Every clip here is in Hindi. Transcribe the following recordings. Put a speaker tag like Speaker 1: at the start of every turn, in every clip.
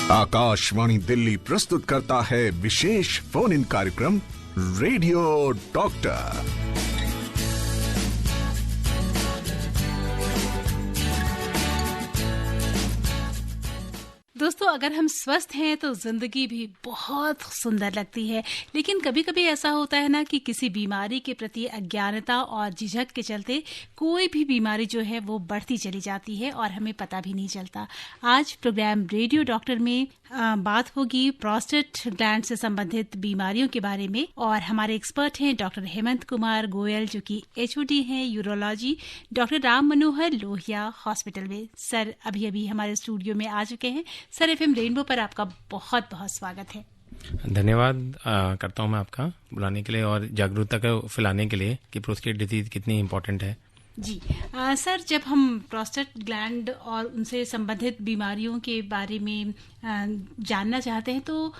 Speaker 1: आकाशवाणी दिल्ली प्रस्तुत करता है विशेष फोन इन कार्यक्रम रेडियो डॉक्टर।
Speaker 2: दोस्तों, अगर हम स्वस्थ हैं तो जिंदगी भी बहुत सुंदर लगती है, लेकिन कभी कभी ऐसा होता है ना कि किसी बीमारी के प्रति अज्ञानता और झिझक के चलते कोई भी बीमारी जो है वो बढ़ती चली जाती है और हमें पता भी नहीं चलता। आज प्रोग्राम रेडियो डॉक्टर में बात होगी प्रोस्टेट ग्लैंड से संबंधित बीमारियों के बारे में, और हमारे एक्सपर्ट हैं डॉक्टर हेमंत कुमार गोयल जो कि HOD हैं urology, doctor Ram Manohar Lohia hospital में। सर अभी अभी हमारे स्टूडियो में आ चुके हैं। सर, FM रेनबो पर आपका बहुत बहुत स्वागत है।
Speaker 3: धन्यवाद करता हूं मैं आपका बुलाने के लिए और जागरूकता को फैलाने के लिए कि प्रोस्टेट डिजीज कितनी इम्पोर्टेंट है।
Speaker 2: जी सर, जब हम प्रोस्टेट ग्लैंड और उनसे संबंधित बीमारियों के बारे में जानना चाहते हैं तो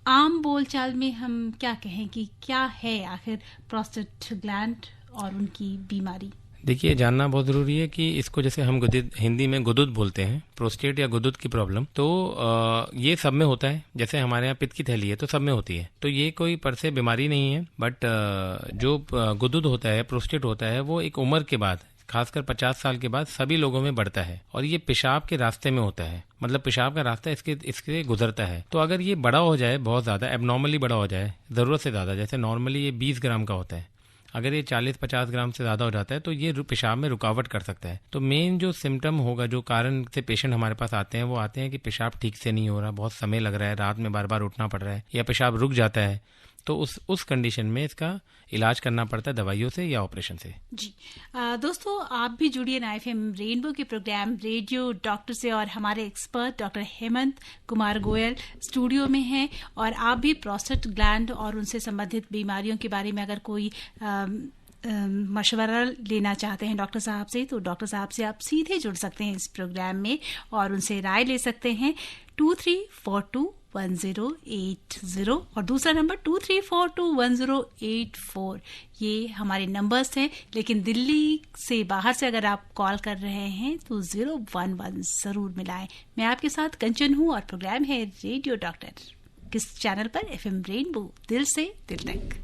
Speaker 2: आम बोलचाल में हम क्या कहें कि क्या है आखिर प्रोस्टेट ग्लैंड और उनकी बीमारी?
Speaker 3: देखिए, जानना बहुत ज़रूरी है कि इसको जैसे हम हिंदी में गुदुद बोलते हैं, प्रोस्टेट या गुदुद की प्रॉब्लम, तो ये सब में होता है। जैसे हमारे यहाँ पित्त की थैली है तो सब में होती है, तो ये कोई पर से बीमारी नहीं है। बट जो गुदुद होता है, प्रोस्टेट होता है, वो एक उम्र के बाद, खासकर 50 साल के बाद सभी लोगों में बढ़ता है और ये पेशाब के रास्ते में होता है। मतलब पेशाब का रास्ता इसके गुजरता है। तो अगर ये बड़ा हो जाए, बहुत ज़्यादा एबनॉर्मली बड़ा हो जाए, ज़रूरत से ज़्यादा, जैसे नॉर्मली ये 20 ग्राम का होता है, अगर ये 40-50 ग्राम से ज़्यादा हो जाता है तो ये पेशाब में रुकावट कर सकता है। तो मेन जो सिम्टम होगा, जो कारण से पेशेंट हमारे पास आते हैं, वो आते हैं कि पेशाब ठीक से नहीं हो रहा, बहुत समय लग रहा है, रात में बार बार उठना पड़ रहा है या पेशाब रुक जाता है। तो उस कंडीशन में इसका इलाज करना पड़ता है दवाइयों से या ऑपरेशन से।
Speaker 2: जी दोस्तों, आप भी जुड़िए ना FM रेनबो के प्रोग्राम रेडियो डॉक्टर से, और हमारे expert doctor Hemant Kumar Goyal studio में हैं। और आप भी प्रोस्टेट ग्लैंड और उनसे संबंधित बीमारियों के बारे में अगर कोई मशवरा लेना चाहते हैं डॉक्टर साहब से, तो डॉक्टर साहब से आप सीधे जुड़ सकते हैं इस प्रोग्राम में और उनसे राय ले सकते हैं। 23421080 और दूसरा नंबर 23421084, ये हमारे नंबर्स हैं। लेकिन दिल्ली से बाहर से अगर आप कॉल कर रहे हैं तो 011 जरूर मिलाएं। मैं आपके साथ कंचन हूँ और प्रोग्राम है रेडियो डॉक्टर, किस चैनल पर? FM रेनबो, दिल से दिल तक।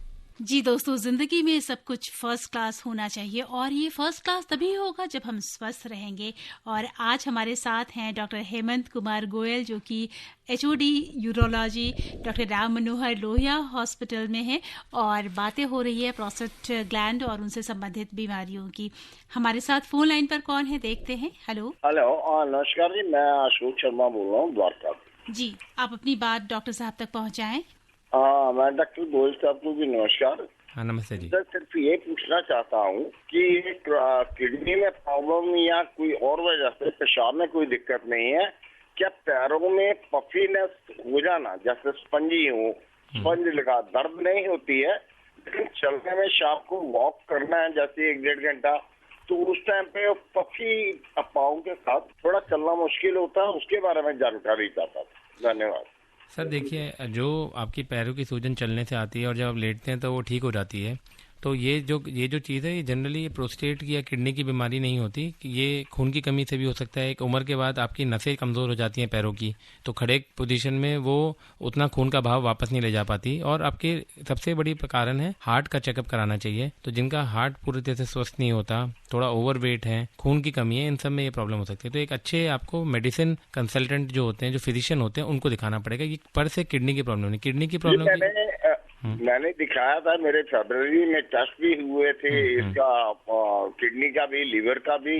Speaker 2: जी दोस्तों, जिंदगी में सब कुछ फर्स्ट क्लास होना चाहिए और ये फर्स्ट क्लास तभी होगा जब हम स्वस्थ रहेंगे। और आज हमारे साथ हैं डॉक्टर हेमंत कुमार गोयल जो कि HOD urology, doctor Ram Manohar Lohia hospital में हैं, और बातें हो रही है प्रोस्टेट ग्लैंड और उनसे संबंधित बीमारियों की। हमारे साथ फोन लाइन पर कौन है, देखते हैं। हेलो
Speaker 4: नमस्कार जी, मैं अशोक शर्मा बोल रहा हूँ द्वारका। जी,
Speaker 2: आप अपनी बात डॉक्टर साहब तक पहुँचाएं।
Speaker 4: हाँ, मैं डॉक्टर गोयल साहब को भी नमस्कार।
Speaker 3: हाँ, नमस्ते जी।
Speaker 4: सर, सिर्फ ये पूछना चाहता हूँ कि किडनी में प्रॉब्लम या कोई और वजह से पेशाब में कोई दिक्कत नहीं है क्या? पैरों में पफीनेस हो जाना, जैसे स्पंजी हो, स्पंज लगा, दर्द नहीं होती है, लेकिन चलने में शाम को वॉक करना है जैसे 1-1.5 घंटा, तो उस टाइम पे पफी पाँव के साथ थोड़ा चलना मुश्किल होता है, उसके बारे में जानकारी चाहता था। धन्यवाद।
Speaker 3: सर देखिए, जो आपकी पैरों की सूजन चलने से आती है और जब आप लेटते हैं तो वो ठीक हो जाती है, तो ये जो चीज़ है, ये जनरली प्रोस्टेट की या किडनी की बीमारी नहीं होती। ये खून की कमी से भी हो सकता है। एक उम्र के बाद आपकी नसें कमज़ोर हो जाती हैं पैरों की, तो खड़े पोजीशन में वो उतना खून का बहाव वापस नहीं ले जा पाती। और आपके सबसे बड़ी कारण है हार्ट का चेकअप कराना चाहिए। तो जिनका हार्ट पूरी तरह से स्वस्थ नहीं होता, थोड़ा ओवरवेट है, खून की कमी है, इन सब में ये प्रॉब्लम हो सकती है। तो एक अच्छे आपको मेडिसिन कंसल्टेंट जो होते हैं, जो फिजिशियन होते हैं, उनको दिखाना पड़ेगा। ये पर से किडनी की प्रॉब्लम नहीं, किडनी की प्रॉब्लम
Speaker 4: मैंने दिखाया था, मेरे फरवरी में टेस्ट भी हुए थे इसका, किडनी का भी, लीवर का भी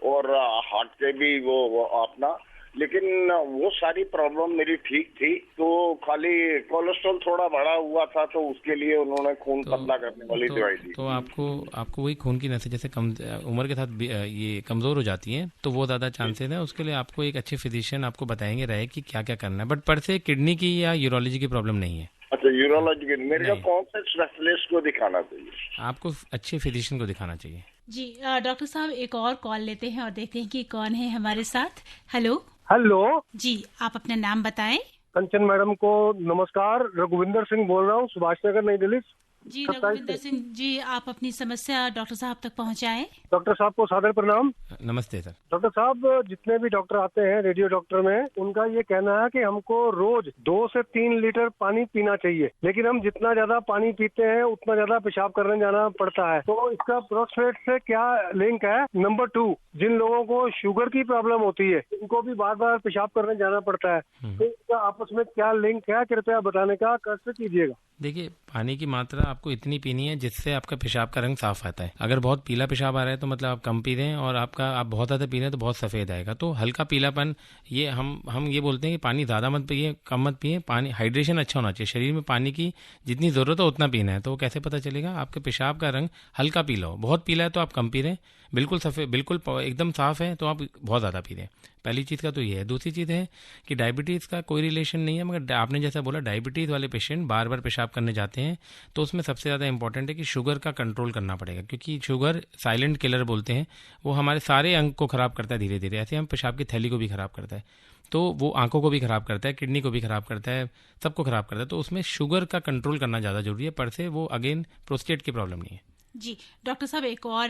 Speaker 4: और हार्ट के भी, वो अपना, लेकिन वो सारी प्रॉब्लम मेरी ठीक थी। तो खाली कोलेस्ट्रॉल थोड़ा बढ़ा हुआ था, तो उसके लिए उन्होंने खून पतला करने वाली दवाई दी।
Speaker 3: तो आपको वही खून की नसें जैसे उम्र के साथ ये कमजोर हो जाती हैं, तो वो ज्यादा चांसेस है। उसके लिए आपको एक अच्छे फिजिशियन आपको बताएंगे रहे कि क्या क्या करना है। बट पर से किडनी की या यूरोलॉजी की प्रॉब्लम नहीं है।
Speaker 4: अच्छा, यूरोलॉजी के मेरे को कौन से स्पेशलिस्ट को दिखाना चाहिए?
Speaker 3: आपको अच्छे फिजिशियन को दिखाना चाहिए।
Speaker 2: जी डॉक्टर साहब, एक और कॉल लेते हैं और देखते हैं कि कौन है हमारे साथ। हेलो
Speaker 5: हेलो
Speaker 2: जी, आप अपना नाम बताएं।
Speaker 5: कंचन मैडम को नमस्कार। रघुविंदर सिंह बोल रहा हूँ, सुभाष नगर, नई दिल्ली।
Speaker 2: जी रघुविंदर सिंह जी, आप अपनी समस्या डॉक्टर साहब तक पहुंचाएं।
Speaker 5: डॉक्टर साहब को सादर प्रणाम।
Speaker 3: नमस्ते सर।
Speaker 5: डॉक्टर साहब, जितने भी डॉक्टर आते हैं रेडियो डॉक्टर में, उनका ये कहना है कि हमको रोज 2 से 3 लीटर पानी पीना चाहिए, लेकिन हम जितना ज्यादा पानी पीते हैं उतना ज्यादा पेशाब करने जाना पड़ता है। तो इसका प्रोस्टेट से क्या लिंक है? नंबर 2, जिन लोगों को शुगर की प्रॉब्लम होती है, उनको भी बार बार पेशाब करने जाना पड़ता है, तो इसका आपस में क्या लिंक है? कृपया बताने का कष्ट कीजिएगा।
Speaker 3: देखिए, पानी की मात्रा आपको इतनी पीनी है जिससे आपका पेशाब का रंग साफ आता है। अगर बहुत पीला पेशाब आ रहा है तो मतलब आप कम पी रहे हैं, और आप बहुत ज्यादा पी रहे हैं तो बहुत सफेद आएगा। तो हल्का पीलापन, ये हम ये बोलते हैं कि पानी ज्यादा मत पिए, कम मत पिए। पानी हाइड्रेशन अच्छा होना चाहिए, शरीर में पानी की जितनी जरूरत है उतना पीना है। तो कैसे पता चलेगा? आपके पेशाब का रंग हल्का पीला हो। बहुत पीला है तो आप कम पी रहे हैं, बिल्कुल सफेद, बिल्कुल एकदम साफ है तो आप बहुत ज्यादा पी रहे हैं। पहली चीज का तो ये है। दूसरी चीज है कि डायबिटीज का कोई रिलेशन नहीं है, मगर आपने जैसा बोला, डायबिटीज वाले पेशेंट बार बार पेशाब करने जाते हैं तो उसमें सबसे ज्यादा इंपॉर्टेंट है कि शुगर का कंट्रोल करना पड़ेगा, क्योंकि शुगर साइलेंट किलर बोलते हैं, वो हमारे सारे अंग को खराब करता है धीरे धीरे। ऐसे हम पेशाब की थैली को भी खराब करता है, तो वो आंखों को भी खराब करता है, किडनी को भी खराब करता है, सबको खराब करता है। तो उसमें शुगर का कंट्रोल करना ज्यादा जरूरी है, पर से वो अगेन प्रोस्टेट की प्रॉब्लम नहीं है।
Speaker 2: जी डॉक्टर साहब, एक और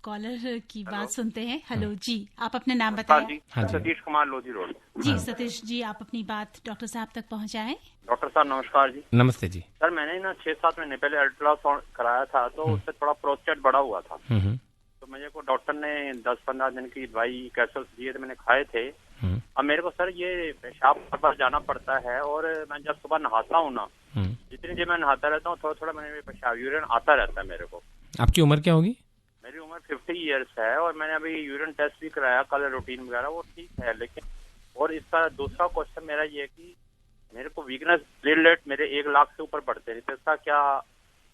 Speaker 2: कॉलर की बात सुनते हैं। हेलो जी, आप अपना नाम बताएं।
Speaker 3: हाँ जी।
Speaker 6: सतीश कुमार लोधी रोड।
Speaker 2: जी सतीश जी, आप अपनी बात डॉक्टर साहब तक पहुंचाएं।
Speaker 6: डॉक्टर साहब नमस्कार जी।
Speaker 3: नमस्ते जी।
Speaker 6: सर, मैंने ना 6-7 महीने पहले अल्ट्रासाउंड कराया था, तो उससे थोड़ा प्रोस्टेट बढ़ा हुआ था। तो मुझे को डॉक्टर ने 10-15 दिन की दवाई कैप्सूल्स दिए थे, मैंने खाए थे। अब मेरे को सर ये पेशाब पर जाना पड़ता है, और मैं जब सुबह नहाता हूँ ना, जितनी देर मैं नहाता रहता हूँ थोड़ा थोड़ा मैंने पेशाब यूरिन आता रहता है मेरे को।
Speaker 3: आपकी उम्र क्या होगी?
Speaker 6: मेरी उम्र 50 इयर्स है, और मैंने अभी यूरिन टेस्ट भी कराया, कलर रूटीन वगैरह वो ठीक है। लेकिन और इसका दूसरा क्वेश्चन मेरा ये है कि मेरे को वीकनेस, प्लेटलेट मेरे 1 लाख से ऊपर बढ़ते हैं, तो इसका क्या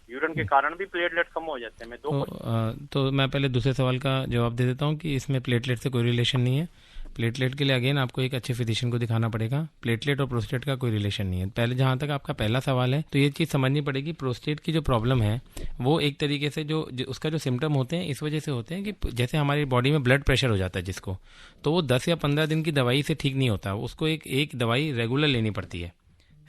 Speaker 6: यूरिन के कारण भी प्लेटलेट कम हो जाते हैं?
Speaker 3: तो मैं पहले दूसरे सवाल का जवाब दे देता हूँ कि इसमें प्लेटलेट से कोई रिलेशन नहीं है। प्लेटलेट के लिए अगेन आपको एक अच्छे फिजिशियन को दिखाना पड़ेगा। प्लेटलेट और प्रोस्टेट का कोई रिलेशन नहीं है। पहले जहां तक आपका पहला सवाल है, तो ये चीज़ समझनी पड़ेगी, प्रोस्टेट की जो प्रॉब्लम है वो एक तरीके से जो उसका जो सिम्टम होते हैं इस वजह से होते हैं कि जैसे हमारी बॉडी में ब्लड प्रेशर हो जाता है जिसको, तो वो 10 या 15 दिन की दवाई से ठीक नहीं होता, उसको एक दवाई रेगुलर लेनी पड़ती है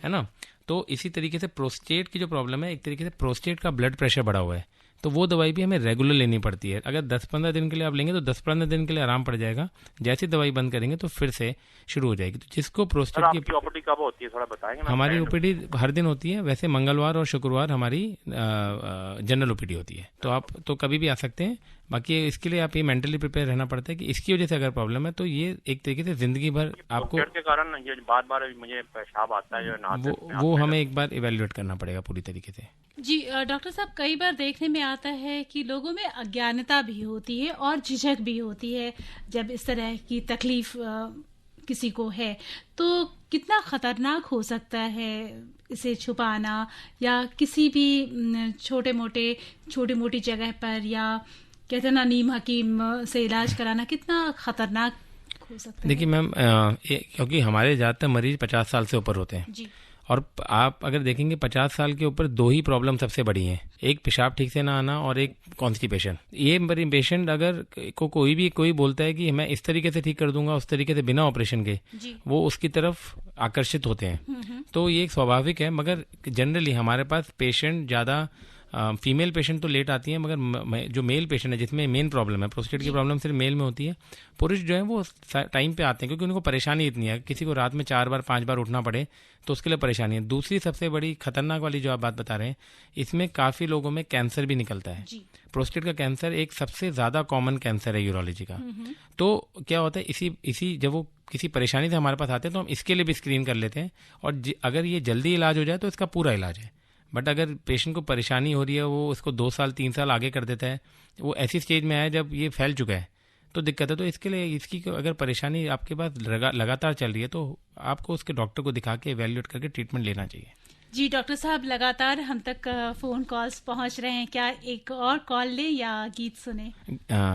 Speaker 3: ना। तो इसी तरीके से प्रोस्टेट की जो प्रॉब्लम है, एक तरीके से प्रोस्टेट का ब्लड प्रेशर बढ़ा हुआ है, तो वो दवाई भी हमें रेगुलर लेनी पड़ती है। अगर 10-15 दिन के लिए आप लेंगे तो 10-15 दिन के लिए आराम पड़ जाएगा। जैसे दवाई बंद करेंगे तो फिर से शुरू हो जाएगी। तो जिसको प्रोस्टेट की
Speaker 6: ओपीडी कब होती है थोड़ा बताएंगे?
Speaker 3: हमारी ओपीडी हर दिन होती है, वैसे मंगलवार और शुक्रवार हमारी जनरल ओपीडी होती है, तो आप तो कभी भी आ सकते हैं। बाकी इसके लिए आप ये मेंटली प्रिपेयर रहना पड़ता है कि इसकी वजह से अगर प्रॉब्लम है तो ये एक तरीके से जिंदगी भर आपको
Speaker 6: के कारण ये बार-बार मुझे पेशाब आता है जो
Speaker 3: वो हमें एक बार इवेल्युएट करना पड़ेगा पूरी तरीके से।
Speaker 2: जी डॉक्टर साहब, कई बार देखने में आता है कि लोगों में अज्ञानता भी होती है और झिझक भी होती है जब इस तरह की तकलीफ किसी को है, तो कितना खतरनाक हो सकता है इसे छुपाना, या किसी भी छोटी मोटी जगह पर, या कहते हैं ना नीम हकीम से इलाज कराना कितना खतरनाक हो सकता है?
Speaker 3: देखिए मैम, क्योंकि हमारे ज़्यादातर मरीज 50 साल से ऊपर होते हैं जी, और आप अगर देखेंगे 50 साल के ऊपर 2 ही प्रॉब्लम सबसे बड़ी हैं, एक पेशाब ठीक से ना आना और एक कॉन्स्टिपेशन। ये पेशेंट अगर कोई बोलता है कि मैं इस तरीके से ठीक कर दूंगा उस तरीके से बिना ऑपरेशन के, वो उसकी तरफ आकर्षित होते हैं। तो ये एक स्वाभाविक है, मगर जनरली हमारे पास पेशेंट ज़्यादा फीमेल पेशेंट तो लेट आती हैं, मगर जो मेल पेशेंट है जिसमें मेन प्रॉब्लम है, प्रोस्टेट की प्रॉब्लम सिर्फ मेल में होती है, पुरुष जो है वो टाइम पे आते हैं क्योंकि उनको परेशानी इतनी है, किसी को रात में 4 बार 5 बार उठना पड़े तो उसके लिए परेशानी है। दूसरी सबसे बड़ी खतरनाक वाली जो आप बात बता रहे हैं, इसमें काफ़ी लोगों में कैंसर भी निकलता है। प्रोस्टेट का कैंसर एक सबसे ज़्यादा कॉमन कैंसर है यूरोलॉजी का। तो क्या होता है, इसी जब वो किसी परेशानी से हमारे पास आते हैं तो हम इसके लिए भी स्क्रीन कर लेते हैं, और अगर ये जल्दी इलाज हो जाए तो इसका पूरा इलाज है। बट अगर पेशेंट को परेशानी हो रही है, वो उसको 2 साल 3 साल आगे कर देता है, वो ऐसी स्टेज में आया जब ये फैल चुका है तो दिक्कत है। तो इसके लिए इसकी अगर परेशानी आपके पास लगातार चल रही है तो आपको उसके डॉक्टर को दिखा के इवैल्यूएट करके ट्रीटमेंट लेना चाहिए।
Speaker 2: जी डॉक्टर साहब, लगातार हम तक फोन कॉल्स पहुंच रहे हैं, क्या एक और कॉल ले या गीत सुने?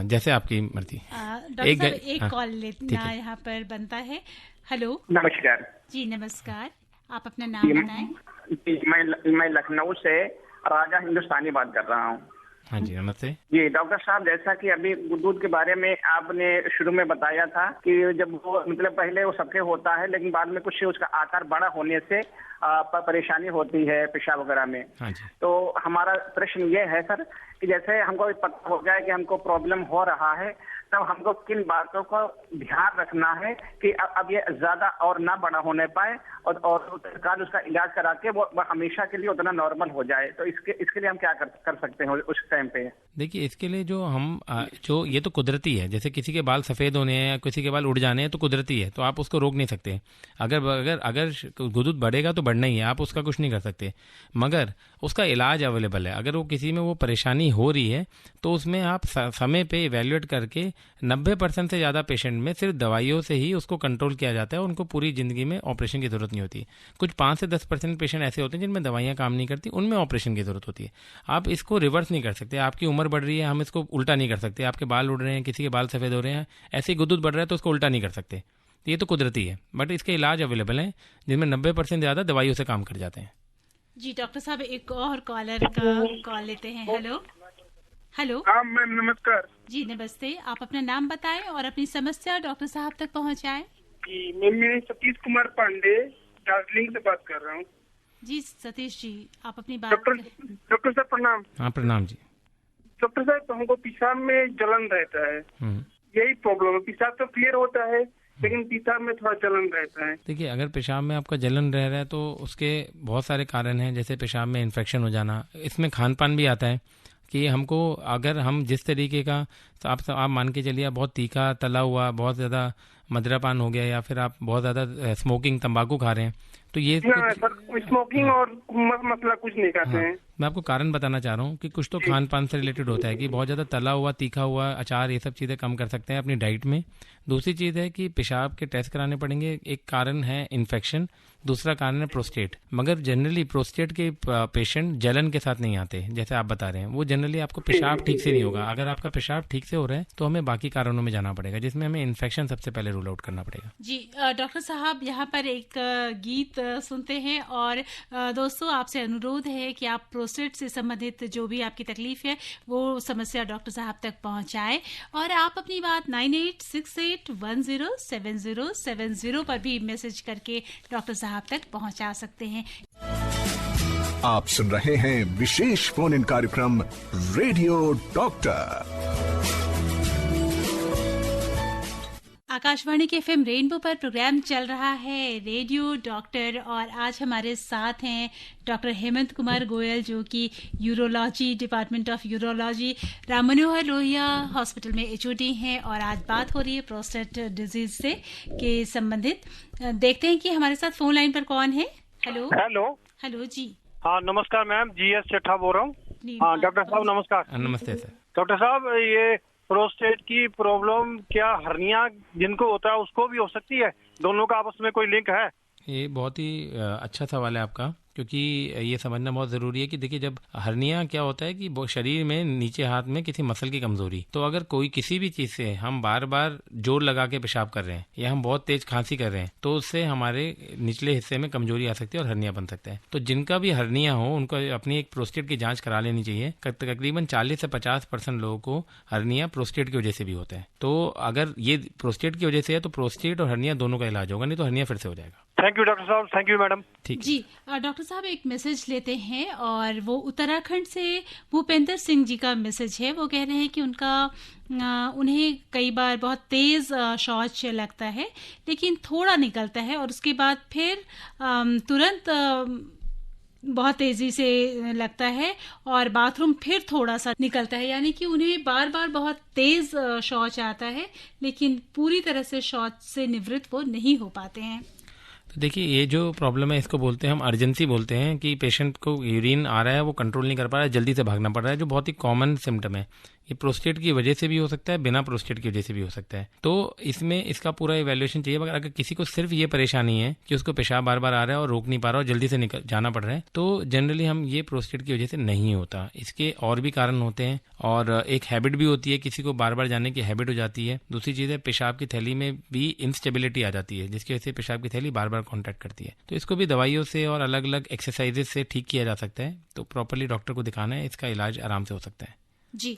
Speaker 3: जैसे आपकी मर्जी।
Speaker 2: डॉक्टर साहब, एक कॉल लेना यहाँ पर बनता है। हेलो,
Speaker 7: नमस्कार
Speaker 2: जी। नमस्कार, आप अपना नाम बताएं।
Speaker 7: मैं लखनऊ से राजा हिंदुस्तानी बात कर रहा हूँ।
Speaker 3: हाँ जी, नमस्ते
Speaker 7: जी डॉक्टर साहब, जैसा कि अभी दूध के बारे में आपने शुरू में बताया था कि जब वो मतलब पहले वो सबके होता है, लेकिन बाद में कुछ उसका आकार बड़ा होने से परेशानी होती है पेशाब वगैरह में।
Speaker 3: हाँ जी।
Speaker 7: तो हमारा प्रश्न ये है सर कि जैसे हमको पता हो जाए कि हमको प्रॉब्लम हो रहा है, तब हमको किन बातों को ध्यान रखना है कि अब ये ज्यादा और ना बड़ा होने पाए और तत्काल उसका इलाज करा के वो हमेशा के लिए उतना नॉर्मल हो जाए। तो इसके लिए हम क्या कर सकते हैं उस टाइम पे? देखिए,
Speaker 3: इसके लिए जो ये तो कुदरती है, जैसे किसी के बाल सफ़ेद होने हैं या किसी के बाल उड़ जाने हैं तो कुदरती है, तो आप उसको रोक नहीं सकते। अगर गुदुद बढ़ेगा तो बढ़ना ही है, आप उसका कुछ नहीं कर सकते, मगर उसका इलाज अवेलेबल है। अगर वो किसी में वो परेशानी हो रही है तो उसमें आप समय पे इवेल्युएट करके 90% से ज़्यादा पेशेंट में सिर्फ दवाइयों से ही उसको कंट्रोल किया जाता है, उनको पूरी ज़िंदगी में ऑपरेशन की ज़रूरत नहीं होती। कुछ 5 से 10% पेशेंट ऐसे होते हैं जिनमें दवाइयाँ काम नहीं करती, उनमें ऑपरेशन की ज़रूरत होती है। आप इसको रिवर्स नहीं कर सकते, आपकी उम्र बढ़ रही है, हम इसको उल्टा नहीं कर सकते। आपके बाल उड़ रहे हैं, किसी के बाल सफ़ेद हो रहे हैं, ऐसे ही गुदुद बढ़ रहा है तो उसको उल्टा नहीं कर सकते। ये तो कुदरती है, बट इसके इलाज अवेलेबल हैं जिनमें 90% ज़्यादा दवाइयों से काम कर जाते हैं।
Speaker 2: जी डॉक्टर साहब, एक और कॉलर का कॉल लेते हैं। Hello hello.
Speaker 8: हाँ मैम, नमस्कार।
Speaker 2: जी नमस्ते, आप अपना नाम बताएं और अपनी समस्या डॉक्टर साहब तक पहुंचाएं।
Speaker 8: जी मैं सतीश कुमार पांडे दार्जिलिंग से बात कर रहा हूँ।
Speaker 2: जी सतीश जी, आप अपनी बात।
Speaker 8: डॉक्टर साहब प्रणाम।
Speaker 3: हाँ प्रणाम जी।
Speaker 8: डॉक्टर साहब, हमको पेशाब में जलन रहता है, यही प्रॉब्लम है। पेशाब तो क्लियर होता है लेकिन पेशाब में थोड़ा जलन रहता है।
Speaker 3: देखिए, अगर पेशाब में आपका जलन रह रहा है तो उसके बहुत सारे कारण हैं, जैसे पेशाब में इन्फेक्शन हो जाना, इसमें खान पान भी आता है कि हमको अगर हम जिस तरीके का तो आप मान के चलिए, बहुत तीखा तला हुआ, बहुत ज़्यादा मदिरापान हो गया, या फिर आप बहुत ज़्यादा स्मोकिंग तंबाकू खा रहे हैं, तो ये
Speaker 8: स्मोकिंग और मसला कुछ नहीं खाते हैं।
Speaker 3: मैं आपको कारण बताना चाह रहा हूँ कि कुछ तो खान पान से रिलेटेड होता है कि बहुत ज़्यादा तला हुआ, तीखा हुआ, अचार, ये सब चीज़ें कम कर सकते हैं अपनी डाइट में। दूसरी चीज़ है कि पेशाब के टेस्ट कराने पड़ेंगे। एक कारण है इन्फेक्शन, दूसरा कारण है प्रोस्टेट। मगर जनरली प्रोस्टेट के पेशेंट जलन के साथ नहीं आते, जैसे आप बता रहे हैं, वो जनरली आपको पेशाब ठीक से नहीं होगा। अगर आपका पेशाब ठीक से हो रहा है तो हमें बाकी कारणों में जाना पड़ेगा, जिसमें हमें इन्फेक्शन सबसे पहले रूल आउट करना पड़ेगा।
Speaker 2: जी डॉक्टर साहब, यहाँ पर एक गीत सुनते हैं और दोस्तों आपसे अनुरोध है कि आप प्रोस्टेट से संबंधित जो भी आपकी तकलीफ है वो समस्या डॉक्टर साहब तक पहुंचाएं, और आप अपनी बात 9868107070 पर भी मैसेज करके डॉक्टर साहब तक पहुंचा सकते हैं।
Speaker 1: आप सुन रहे हैं विशेष फोन इन कार्यक्रम रेडियो डॉक्टर।
Speaker 2: आकाशवाणी के एफएम रेनबो पर प्रोग्राम चल रहा है रेडियो डॉक्टर, और आज हमारे साथ हैं डॉक्टर हेमंत कुमार गोयल, जो कि urology, department of urology, Ram Manohar Lohia hospital में एचओडी हैं। और आज बात हो रही है प्रोस्टेट डिजीज से के संबंधित। देखते हैं कि हमारे साथ फोन लाइन पर कौन है। हेलो
Speaker 8: हेलो
Speaker 2: हेलो जी।
Speaker 8: हाँ नमस्कार मैम, जीएस सेठा बोल रहा हूँ। हाँ डॉक्टर साहब नमस्कार।
Speaker 3: नमस्ते सर।
Speaker 8: डॉक्टर साहब, ये प्रोस्टेट की प्रॉब्लम क्या हर्निया जिनको होता है उसको भी हो सकती है? दोनों का आपस में कोई लिंक है?
Speaker 3: ये बहुत ही अच्छा सवाल है आपका, क्योंकि ये समझना बहुत ज़रूरी है कि देखिए, जब हर्निया क्या होता है कि शरीर में नीचे हाथ में किसी मसल की कमजोरी, तो अगर कोई किसी भी चीज़ से हम बार बार जोर लगा के पेशाब कर रहे हैं या हम बहुत तेज खांसी कर रहे हैं तो उससे हमारे निचले हिस्से में कमजोरी आ सकती है और हर्निया बन सकता है। तो जिनका भी हर्निया हो उनको अपनी एक प्रोस्टेट की जाँच करा लेनी चाहिए। तकरीबन 40 से 50% लोगों को हर्निया प्रोस्टेट की वजह से भी होता है। तो अगर ये प्रोस्टेट की वजह से है तो प्रोस्टेट और हर्निया दोनों का इलाज होगा, नहीं तो हर्निया फिर से हो जाएगा।
Speaker 8: थैंक यू डॉक्टर साहब। Thank you madam.
Speaker 3: ठीक
Speaker 2: जी डॉक्टर साहब, एक मैसेज लेते हैं और वो उत्तराखंड से भूपेंद्र सिंह जी का मैसेज है। वो कह रहे हैं कि उन्हें कई बार बहुत तेज शौच लगता है, लेकिन थोड़ा निकलता है और उसके बाद फिर तुरंत बहुत तेजी से लगता है और बाथरूम फिर थोड़ा सा निकलता है, यानी कि उन्हें बार बार बहुत तेज शौच आता है, लेकिन पूरी तरह से शौच से निवृत्त वो नहीं हो पाते हैं।
Speaker 3: तो देखिए, ये जो प्रॉब्लम है इसको बोलते हैं हम अर्जेंसी बोलते हैं, कि पेशेंट को यूरिन आ रहा है, वो कंट्रोल नहीं कर पा रहा है, जल्दी से भागना पड़ रहा है, जो बहुत ही कॉमन सिम्टम है। ये प्रोस्टेट की वजह से भी हो सकता है, बिना प्रोस्टेट की वजह से भी हो सकता है। तो इसमें इसका पूरा इवैल्यूएशन चाहिए। मगर अगर किसी को सिर्फ ये परेशानी है कि उसको पेशाब बार बार आ रहा है और रोक नहीं पा रहा और जल्दी से जाना पड़ रहा है, तो जनरली हम ये प्रोस्टेट की वजह से नहीं होता। इसके और भी कारण होते हैं, और एक हैबिट भी होती है, किसी को बार बार जाने की हैबिट हो जाती है। दूसरी चीज़ है, पेशाब की थैली में भी इंस्टेबिलिटी आ जाती है, जिसकी वजह से पेशाब की थैली बार बार कॉन्टैक्ट करती है। तो इसको भी दवाइयों से और अलग अलग एक्सरसाइजेज से ठीक किया जा सकता है। तो प्रॉपरली डॉक्टर को दिखाना है, इसका इलाज आराम से हो सकता है।
Speaker 2: जी,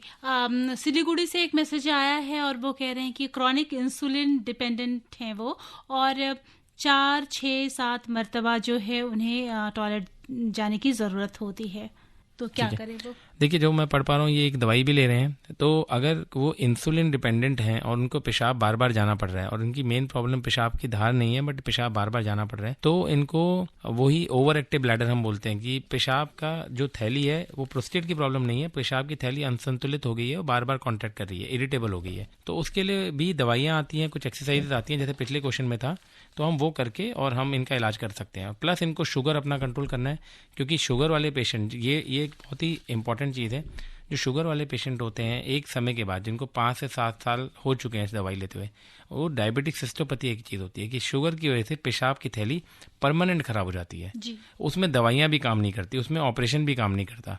Speaker 2: सिलीगुड़ी से एक मैसेज आया है और वो कह रहे हैं कि क्रॉनिक इंसुलिन डिपेंडेंट हैं वो, और 4, 6, 7 मरतबा जो है उन्हें टॉयलेट जाने की ज़रूरत होती है, तो क्या करें वो?
Speaker 3: देखिए, जो मैं पढ़ पा रहा हूँ ये एक दवाई भी ले रहे हैं, तो अगर वो इंसुलिन डिपेंडेंट हैं और उनको पेशाब बार बार जाना पड़ रहा है और उनकी मेन प्रॉब्लम पेशाब की धार नहीं है बट पेशाब बार बार जाना पड़ रहा है, तो इनको वही ओवर एक्टिव ब्लैडर हम बोलते हैं कि पेशाब का जो थैली है वो प्रोस्टेट की प्रॉब्लम नहीं है, पेशाब की थैली असंतुलित हो गई है और बार बार कॉन्ट्रैक्ट कर रही है, इरिटेबल हो गई है। तो उसके लिए भी दवाइयाँ आती हैं, कुछ एक्सरसाइजेज आती हैं, जैसे पिछले क्वेश्चन में था, तो हम वो करके और हम इनका इलाज कर सकते हैं। प्लस इनको शुगर अपना कंट्रोल करना है, क्योंकि शुगर वाले पेशेंट, ये एक बहुत ही इंपॉर्टेंट चीज़ है, जो शुगर वाले पेशेंट होते हैं एक समय के बाद, जिनको 5 से 7 साल हो चुके हैं इस दवाई लेते हुए, वो डायबिटिक सिस्टोपैथी एक चीज़ होती है कि शुगर की वजह से पेशाब की थैली परमानेंट खराब हो जाती है
Speaker 2: जी।
Speaker 3: उसमें दवाइयाँ भी काम नहीं करती, उसमें ऑपरेशन भी काम नहीं करता।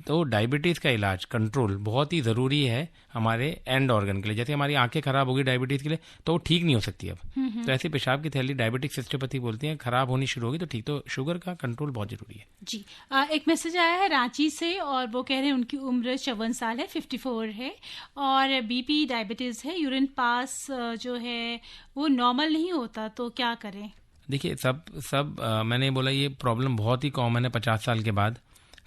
Speaker 3: तो डायबिटीज़ का इलाज कंट्रोल बहुत ही ज़रूरी है हमारे एंड ऑर्गन के लिए। जैसे हमारी आंखें खराब होगी डायबिटीज़ के लिए तो वो ठीक नहीं हो सकती अब, तो ऐसे पेशाब की थैली डायबिटिक सिस्टोपैथी बोलती हैं, खराब होनी शुरू होगी तो ठीक, तो शुगर का कंट्रोल बहुत ज़रूरी है।
Speaker 2: जी, एक मैसेज आया है रांची से और वो कह रहे हैं उनकी उम्र 54 साल है, 54 है और बीपी डायबिटीज़ है, यूरिन पास जो है वो नॉर्मल नहीं होता, तो क्या करें?
Speaker 3: देखिए, सब मैंने बोला ये प्रॉब्लम बहुत ही कॉमन है 50 साल के बाद,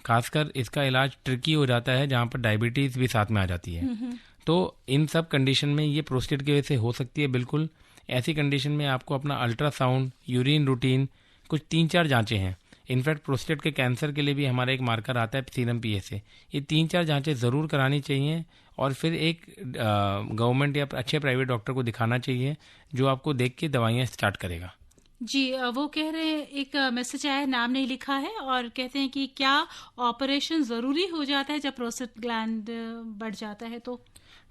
Speaker 3: खासकर इसका इलाज ट्रिकी हो जाता है जहाँ पर डायबिटीज़ भी साथ में आ जाती है। तो इन सब कंडीशन में ये प्रोस्टेट की वजह से हो सकती है बिल्कुल। ऐसी कंडीशन में आपको अपना अल्ट्रासाउंड, यूरिन रूटीन, कुछ 3-4 जांचें हैं। इनफैक्ट प्रोस्टेट के कैंसर के लिए भी हमारा एक मार्कर आता है सीरम पीएसए। ये 3-4 जांचें ज़रूर करानी चाहिए और फिर एक गवर्नमेंट या अच्छे प्राइवेट डॉक्टर को दिखाना चाहिए जो आपको देख के दवाइयाँ स्टार्ट करेगा।
Speaker 2: जी, वो कह रहे हैं, एक मैसेज आया है, नाम नहीं लिखा है, और कहते हैं कि क्या ऑपरेशन ज़रूरी हो जाता है जब प्रोस्टेट ग्लैंड बढ़ जाता है? तो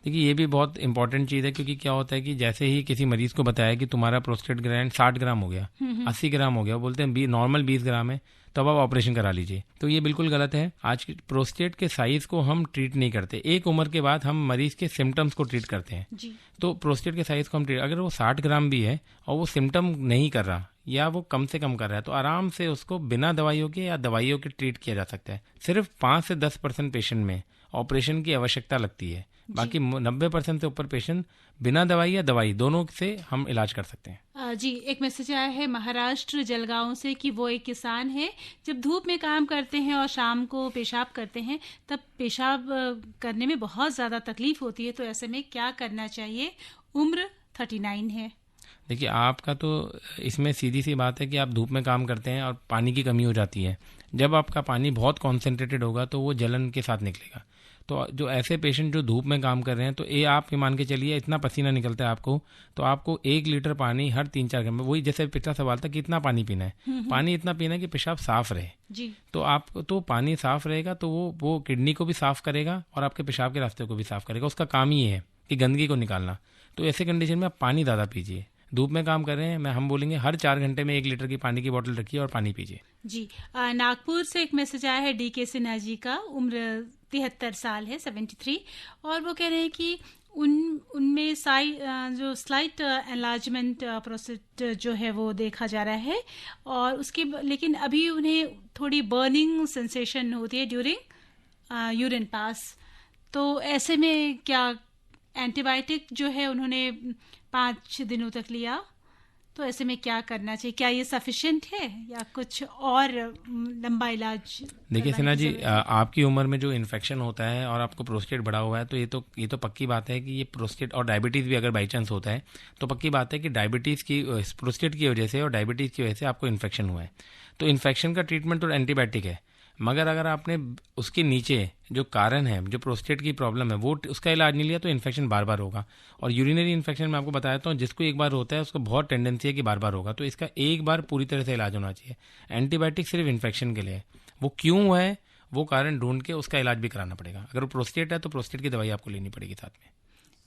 Speaker 3: देखिए, ये भी बहुत इंपॉर्टेंट चीज़ है, क्योंकि क्या होता है कि जैसे ही किसी मरीज को बताया कि तुम्हारा प्रोस्टेट ग्लैंड 60 ग्राम हो गया, 80 ग्राम हो गया, वो बोलते हैं नॉर्मल 20 ग्राम है, तो अब आप ऑपरेशन करा लीजिए। तो ये बिल्कुल गलत है। आज की प्रोस्टेट के साइज को हम ट्रीट नहीं करते, एक उम्र के बाद हम मरीज के सिम्टम्स को ट्रीट करते हैं।
Speaker 2: जी।
Speaker 3: तो प्रोस्टेट के साइज को हम ट्रीट, अगर वो 60 ग्राम भी है और वो सिम्टम नहीं कर रहा या वो कम से कम कर रहा है, तो आराम से उसको बिना दवाइयों के या दवाइयों के ट्रीट किया जा सकता है। सिर्फ 5 से 10% पेशेंट में ऑपरेशन की आवश्यकता लगती है, बाकी 90% से ऊपर पेशेंट बिना दवाई या दवाई दोनों से हम इलाज कर सकते हैं।
Speaker 2: जी, एक मैसेज आया है महाराष्ट्र जलगांव से कि वो एक किसान है, जब धूप में काम करते हैं और शाम को पेशाब करते हैं तब पेशाब करने में बहुत ज़्यादा तकलीफ होती है, तो ऐसे में क्या करना चाहिए? उम्र 39 है।
Speaker 3: देखिए, आपका तो इसमें सीधी सी बात है कि आप धूप में काम करते हैं और पानी की कमी हो जाती है। जब आपका पानी बहुत कॉन्सेंट्रेटेड होगा तो वो जलन के साथ निकलेगा। तो जो ऐसे पेशेंट जो धूप में काम कर रहे हैं, तो ये आप मान के चलिए इतना पसीना निकलता है आपको, तो आपको 1 लीटर पानी हर 3-4 घंटे में, वही जैसे पिछला सवाल था, कितना पानी पीना है, पानी इतना पीना है कि पेशाब साफ रहे।
Speaker 2: जी।
Speaker 3: तो आप तो पानी साफ रहेगा तो वो किडनी को भी साफ करेगा और आपके पेशाब के रास्ते को भी साफ करेगा। उसका काम ही है कि गंदगी को निकालना। तो ऐसे कंडीशन में आप पानी ज़्यादा पीजिए। धूप में काम कर रहे हैं, हम बोलेंगे हर 4 घंटे में 1 लीटर की पानी की बोतल रखिए और पानी पीजिए।
Speaker 2: जी, नागपुर से एक मैसेज आया है डीके सिन्हा जी का, उम्र 73 साल है, 73, और वो कह रहे हैं कि उनमें जो स्लाइट एनलार्जमेंट प्रोस्टेट जो है वो देखा जा रहा है और लेकिन अभी उन्हें थोड़ी बर्निंग सेंसेशन होती है ड्यूरिंग यूरिन पास। तो ऐसे में क्या एंटीबायोटिक जो है उन्होंने 5 दिनों तक लिया, तो ऐसे में क्या करना चाहिए? क्या ये सफिशिएंट है या कुछ और लंबा इलाज?
Speaker 3: देखिए सिन्हा जी, आपकी उम्र में जो इन्फेक्शन होता है और आपको प्रोस्टेट बढ़ा हुआ है, तो ये तो पक्की बात है कि ये प्रोस्टेट और डायबिटीज़ भी अगर बाई चांस होता है तो पक्की बात है कि डायबिटीज़ की, प्रोस्टेट की वजह से और डायबिटीज़ की वजह से आपको इन्फेक्शन हुआ है। तो इन्फेक्शन का ट्रीटमेंट तो एंटीबायोटिक है, मगर अगर आपने उसके नीचे जो कारण है, जो प्रोस्टेट की प्रॉब्लम है, वो उसका इलाज नहीं लिया तो इन्फेक्शन बार बार होगा। और यूरिनरी इन्फेक्शन मैं आपको बताता हूँ, जिसको एक बार होता है उसको बहुत टेंडेंसी है कि बार बार होगा, तो इसका एक बार पूरी तरह से इलाज होना चाहिए। एंटीबायोटिक सिर्फ इन्फेक्शन के लिए है, वो क्यों है वो कारण ढूंढ के उसका इलाज भी कराना पड़ेगा। अगर वो प्रोस्टेट है तो प्रोस्टेट की दवाई आपको लेनी पड़ेगी साथ में।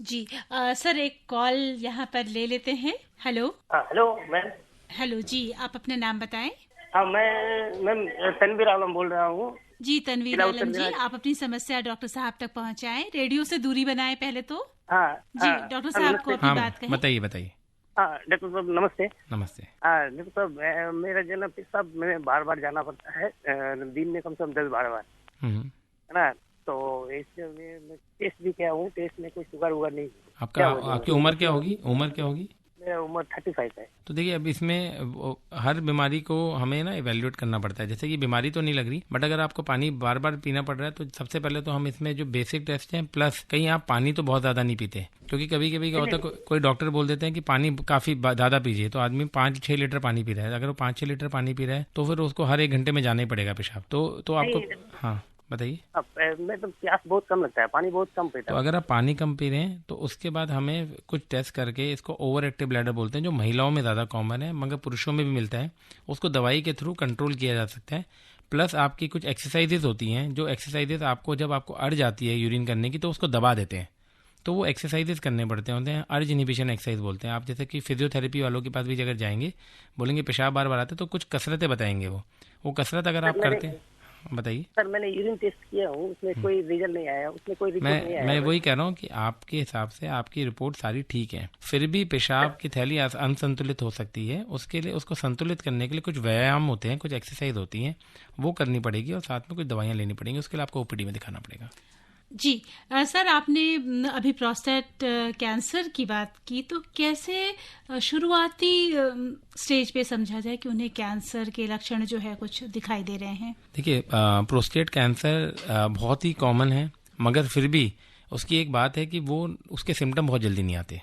Speaker 2: जी, सर एक कॉल यहाँ पर ले लेते हैं। हेलो।
Speaker 9: Hello ma'am.
Speaker 2: हेलो जी, आप अपना नाम बताएं।
Speaker 9: हाँ, मैं तनवीर आलम बोल रहा हूँ।
Speaker 2: जी तनवीर आलम जी, आप अपनी समस्या डॉक्टर साहब तक पहुँचाएं, रेडियो से दूरी बनाएं पहले तो।
Speaker 9: हाँ
Speaker 2: जी, डॉक्टर साहब को अपनी बात कहें।
Speaker 3: बताइए।
Speaker 9: हाँ डॉक्टर साहब नमस्ते।
Speaker 3: नमस्ते।
Speaker 9: हाँ डॉक्टर साहब, मेरा जो ना पेशाब में बार बार जाना पड़ता है, दिन में कम से कम 10-12 बार, है ना। तो तो इसमें मैं टेस्ट भी किया हूँ, टेस्ट में कोई शुगर वुगर नहीं।
Speaker 3: आपकी उम्र क्या होगी?
Speaker 9: मेरा उम्र 35 है।
Speaker 3: तो देखिए, अब इसमें हर बीमारी को हमें ना इवेल्युएट करना पड़ता है। जैसे कि बीमारी तो नहीं लग रही, बट अगर आपको पानी बार बार पीना पड़ रहा है तो सबसे पहले तो हम इसमें जो बेसिक टेस्ट हैं, प्लस कहीं आप पानी तो बहुत ज्यादा नहीं पीते, क्योंकि कभी कभी क्या होता है, कोई डॉक्टर बोल देते हैं कि पानी काफी ज्यादा पीजिए, तो आदमी 5-6 लीटर पानी पी रहा है। अगर वो 5-6 लीटर पानी पी रहा है तो फिर उसको हर 1 घंटे में जाना ही पड़ेगा पेशाब। तो आपको, हाँ बताइए।
Speaker 9: मैं तो प्यास बहुत कम लगता है, पानी बहुत कम पीता
Speaker 3: तो
Speaker 9: हूँ।
Speaker 3: अगर आप पानी कम पी रहे हैं तो उसके बाद हमें कुछ टेस्ट करके, इसको ओवर एक्टिव ब्लैडर बोलते हैं, जो महिलाओं में ज़्यादा कॉमन है मगर पुरुषों में भी मिलता है, उसको दवाई के थ्रू कंट्रोल किया जा सकता है। प्लस आपकी कुछ एक्सरसाइजेज होती हैं, जो एक्सरसाइजेज आपको जब आपको अड़ जाती है यूरिन करने की तो उसको दबा देते हैं, तो वो एक्सरसाइजेज करने पड़ते हैं, अर्ज इनहिबिशन एक्सरसाइज बोलते हैं। आप जैसे कि फिजियोथेरेपी वालों के पास भी अगर जाएंगे, बोलेंगे पेशाब बार बार आते, तो कुछ कसरतें बताएंगे वो कसरत अगर आप करते हैं। बताइए
Speaker 9: सर, मैंने यूरिन टेस्ट किया हूँ, उसमें कोई रिजल्ट नहीं आया, उसमें कोई रिपोर्ट नहीं आया।
Speaker 3: मैं वही कह रहा हूँ कि आपके हिसाब से आपकी रिपोर्ट सारी ठीक है, फिर भी पेशाब की थैली अनसंतुलित हो सकती है। उसके लिए, उसको संतुलित करने के लिए कुछ व्यायाम होते हैं, कुछ एक्सरसाइज होती हैं, वो करनी पड़ेगी और साथ में कुछ दवाइयाँ लेनी पड़ेंगी। उसके लिए आपको ओपीडी में दिखाना पड़ेगा।
Speaker 2: जी सर, आपने अभी प्रोस्टेट कैंसर की बात की, तो कैसे शुरुआती स्टेज पे समझा जाए कि उन्हें कैंसर के लक्षण जो है कुछ दिखाई दे रहे हैं?
Speaker 3: देखिए, प्रोस्टेट कैंसर बहुत ही कॉमन है, मगर फिर भी उसकी एक बात है कि वो उसके सिम्टम बहुत जल्दी नहीं आते।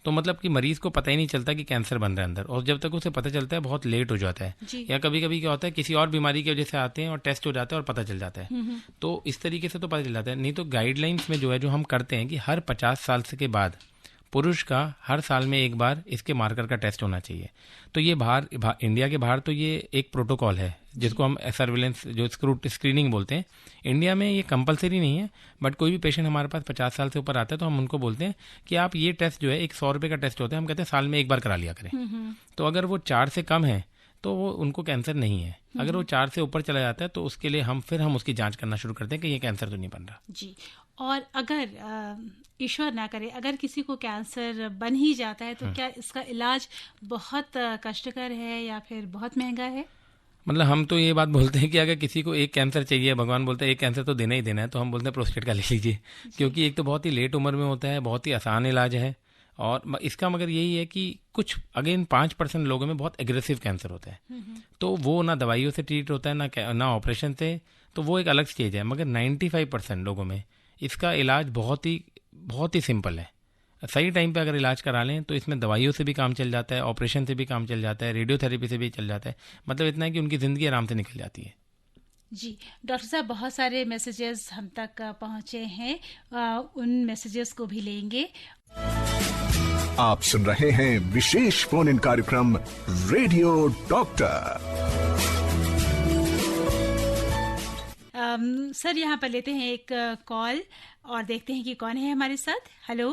Speaker 3: तो मतलब कि मरीज को पता ही नहीं चलता कि कैंसर बन रहा है अंदर, और जब तक उसे पता चलता है बहुत लेट हो जाता है। या कभी कभी क्या होता है, किसी और बीमारी की वजह से आते हैं और टेस्ट हो जाता है और पता चल जाता है। तो इस तरीके से तो पता चल जाता है। नहीं तो गाइडलाइंस में जो है, जो हम करते हैं कि हर 50 साल के बाद पुरुष का हर साल में एक बार इसके मार्कर का टेस्ट होना चाहिए। तो ये बाहर इंडिया के बाहर तो ये एक प्रोटोकॉल है जिसको हम सर्विलेंस, जो स्क्रीनिंग बोलते हैं। इंडिया में ये कंपलसरी नहीं है, बट कोई भी पेशेंट हमारे पास 50 साल से ऊपर आता है तो हम उनको बोलते हैं कि आप ये टेस्ट जो है, एक 100 रुपये का टेस्ट होता है, हम कहते हैं साल में एक बार करा लिया करें। तो अगर वो 4 से कम है तो वो उनको कैंसर नहीं है। अगर वो 4 से ऊपर चला जाता है तो उसके लिए हम उसकी जांच करना शुरू करते हैं कि ये कैंसर तो नहीं बन रहा।
Speaker 2: जी, और अगर ईश्वर ना करे, अगर किसी को कैंसर बन ही जाता है तो क्या इसका इलाज बहुत कष्टकर है या फिर बहुत महंगा है?
Speaker 3: मतलब हम तो ये बात बोलते हैं कि अगर किसी को एक कैंसर चाहिए, भगवान बोलते हैं एक कैंसर तो देना ही देना है, तो हम बोलते हैं प्रोस्टेट का ले लीजिए, क्योंकि एक तो बहुत ही लेट उम्र में होता है, बहुत ही आसान इलाज है। और इसका मगर यही है कि कुछ अगेन 5% लोगों में बहुत एग्रेसिव कैंसर होता है, तो वो ना दवाइयों से ट्रीट होता है ना ऑपरेशन से, तो वो एक अलग स्टेज है। मगर 95% लोगों में इसका इलाज बहुत ही सिंपल है। सही टाइम पे अगर इलाज करा लें तो इसमें दवाइयों से भी काम चल जाता है, ऑपरेशन से भी काम चल जाता है, रेडियोथेरेपी से भी चल जाता है। मतलब इतना है कि उनकी ज़िंदगी आराम से निकल जाती है।
Speaker 2: जी डॉक्टर साहब, बहुत सारे मैसेजेस हम तक पहुंचे हैं, उन मैसेजेस को भी लेंगे।
Speaker 1: आप सुन रहे हैं विशेष फोन इन कार्यक्रम रेडियो डॉक्टर।
Speaker 2: सर, यहाँ पर लेते हैं एक कॉल और देखते हैं कि कौन है हमारे साथ। हेलो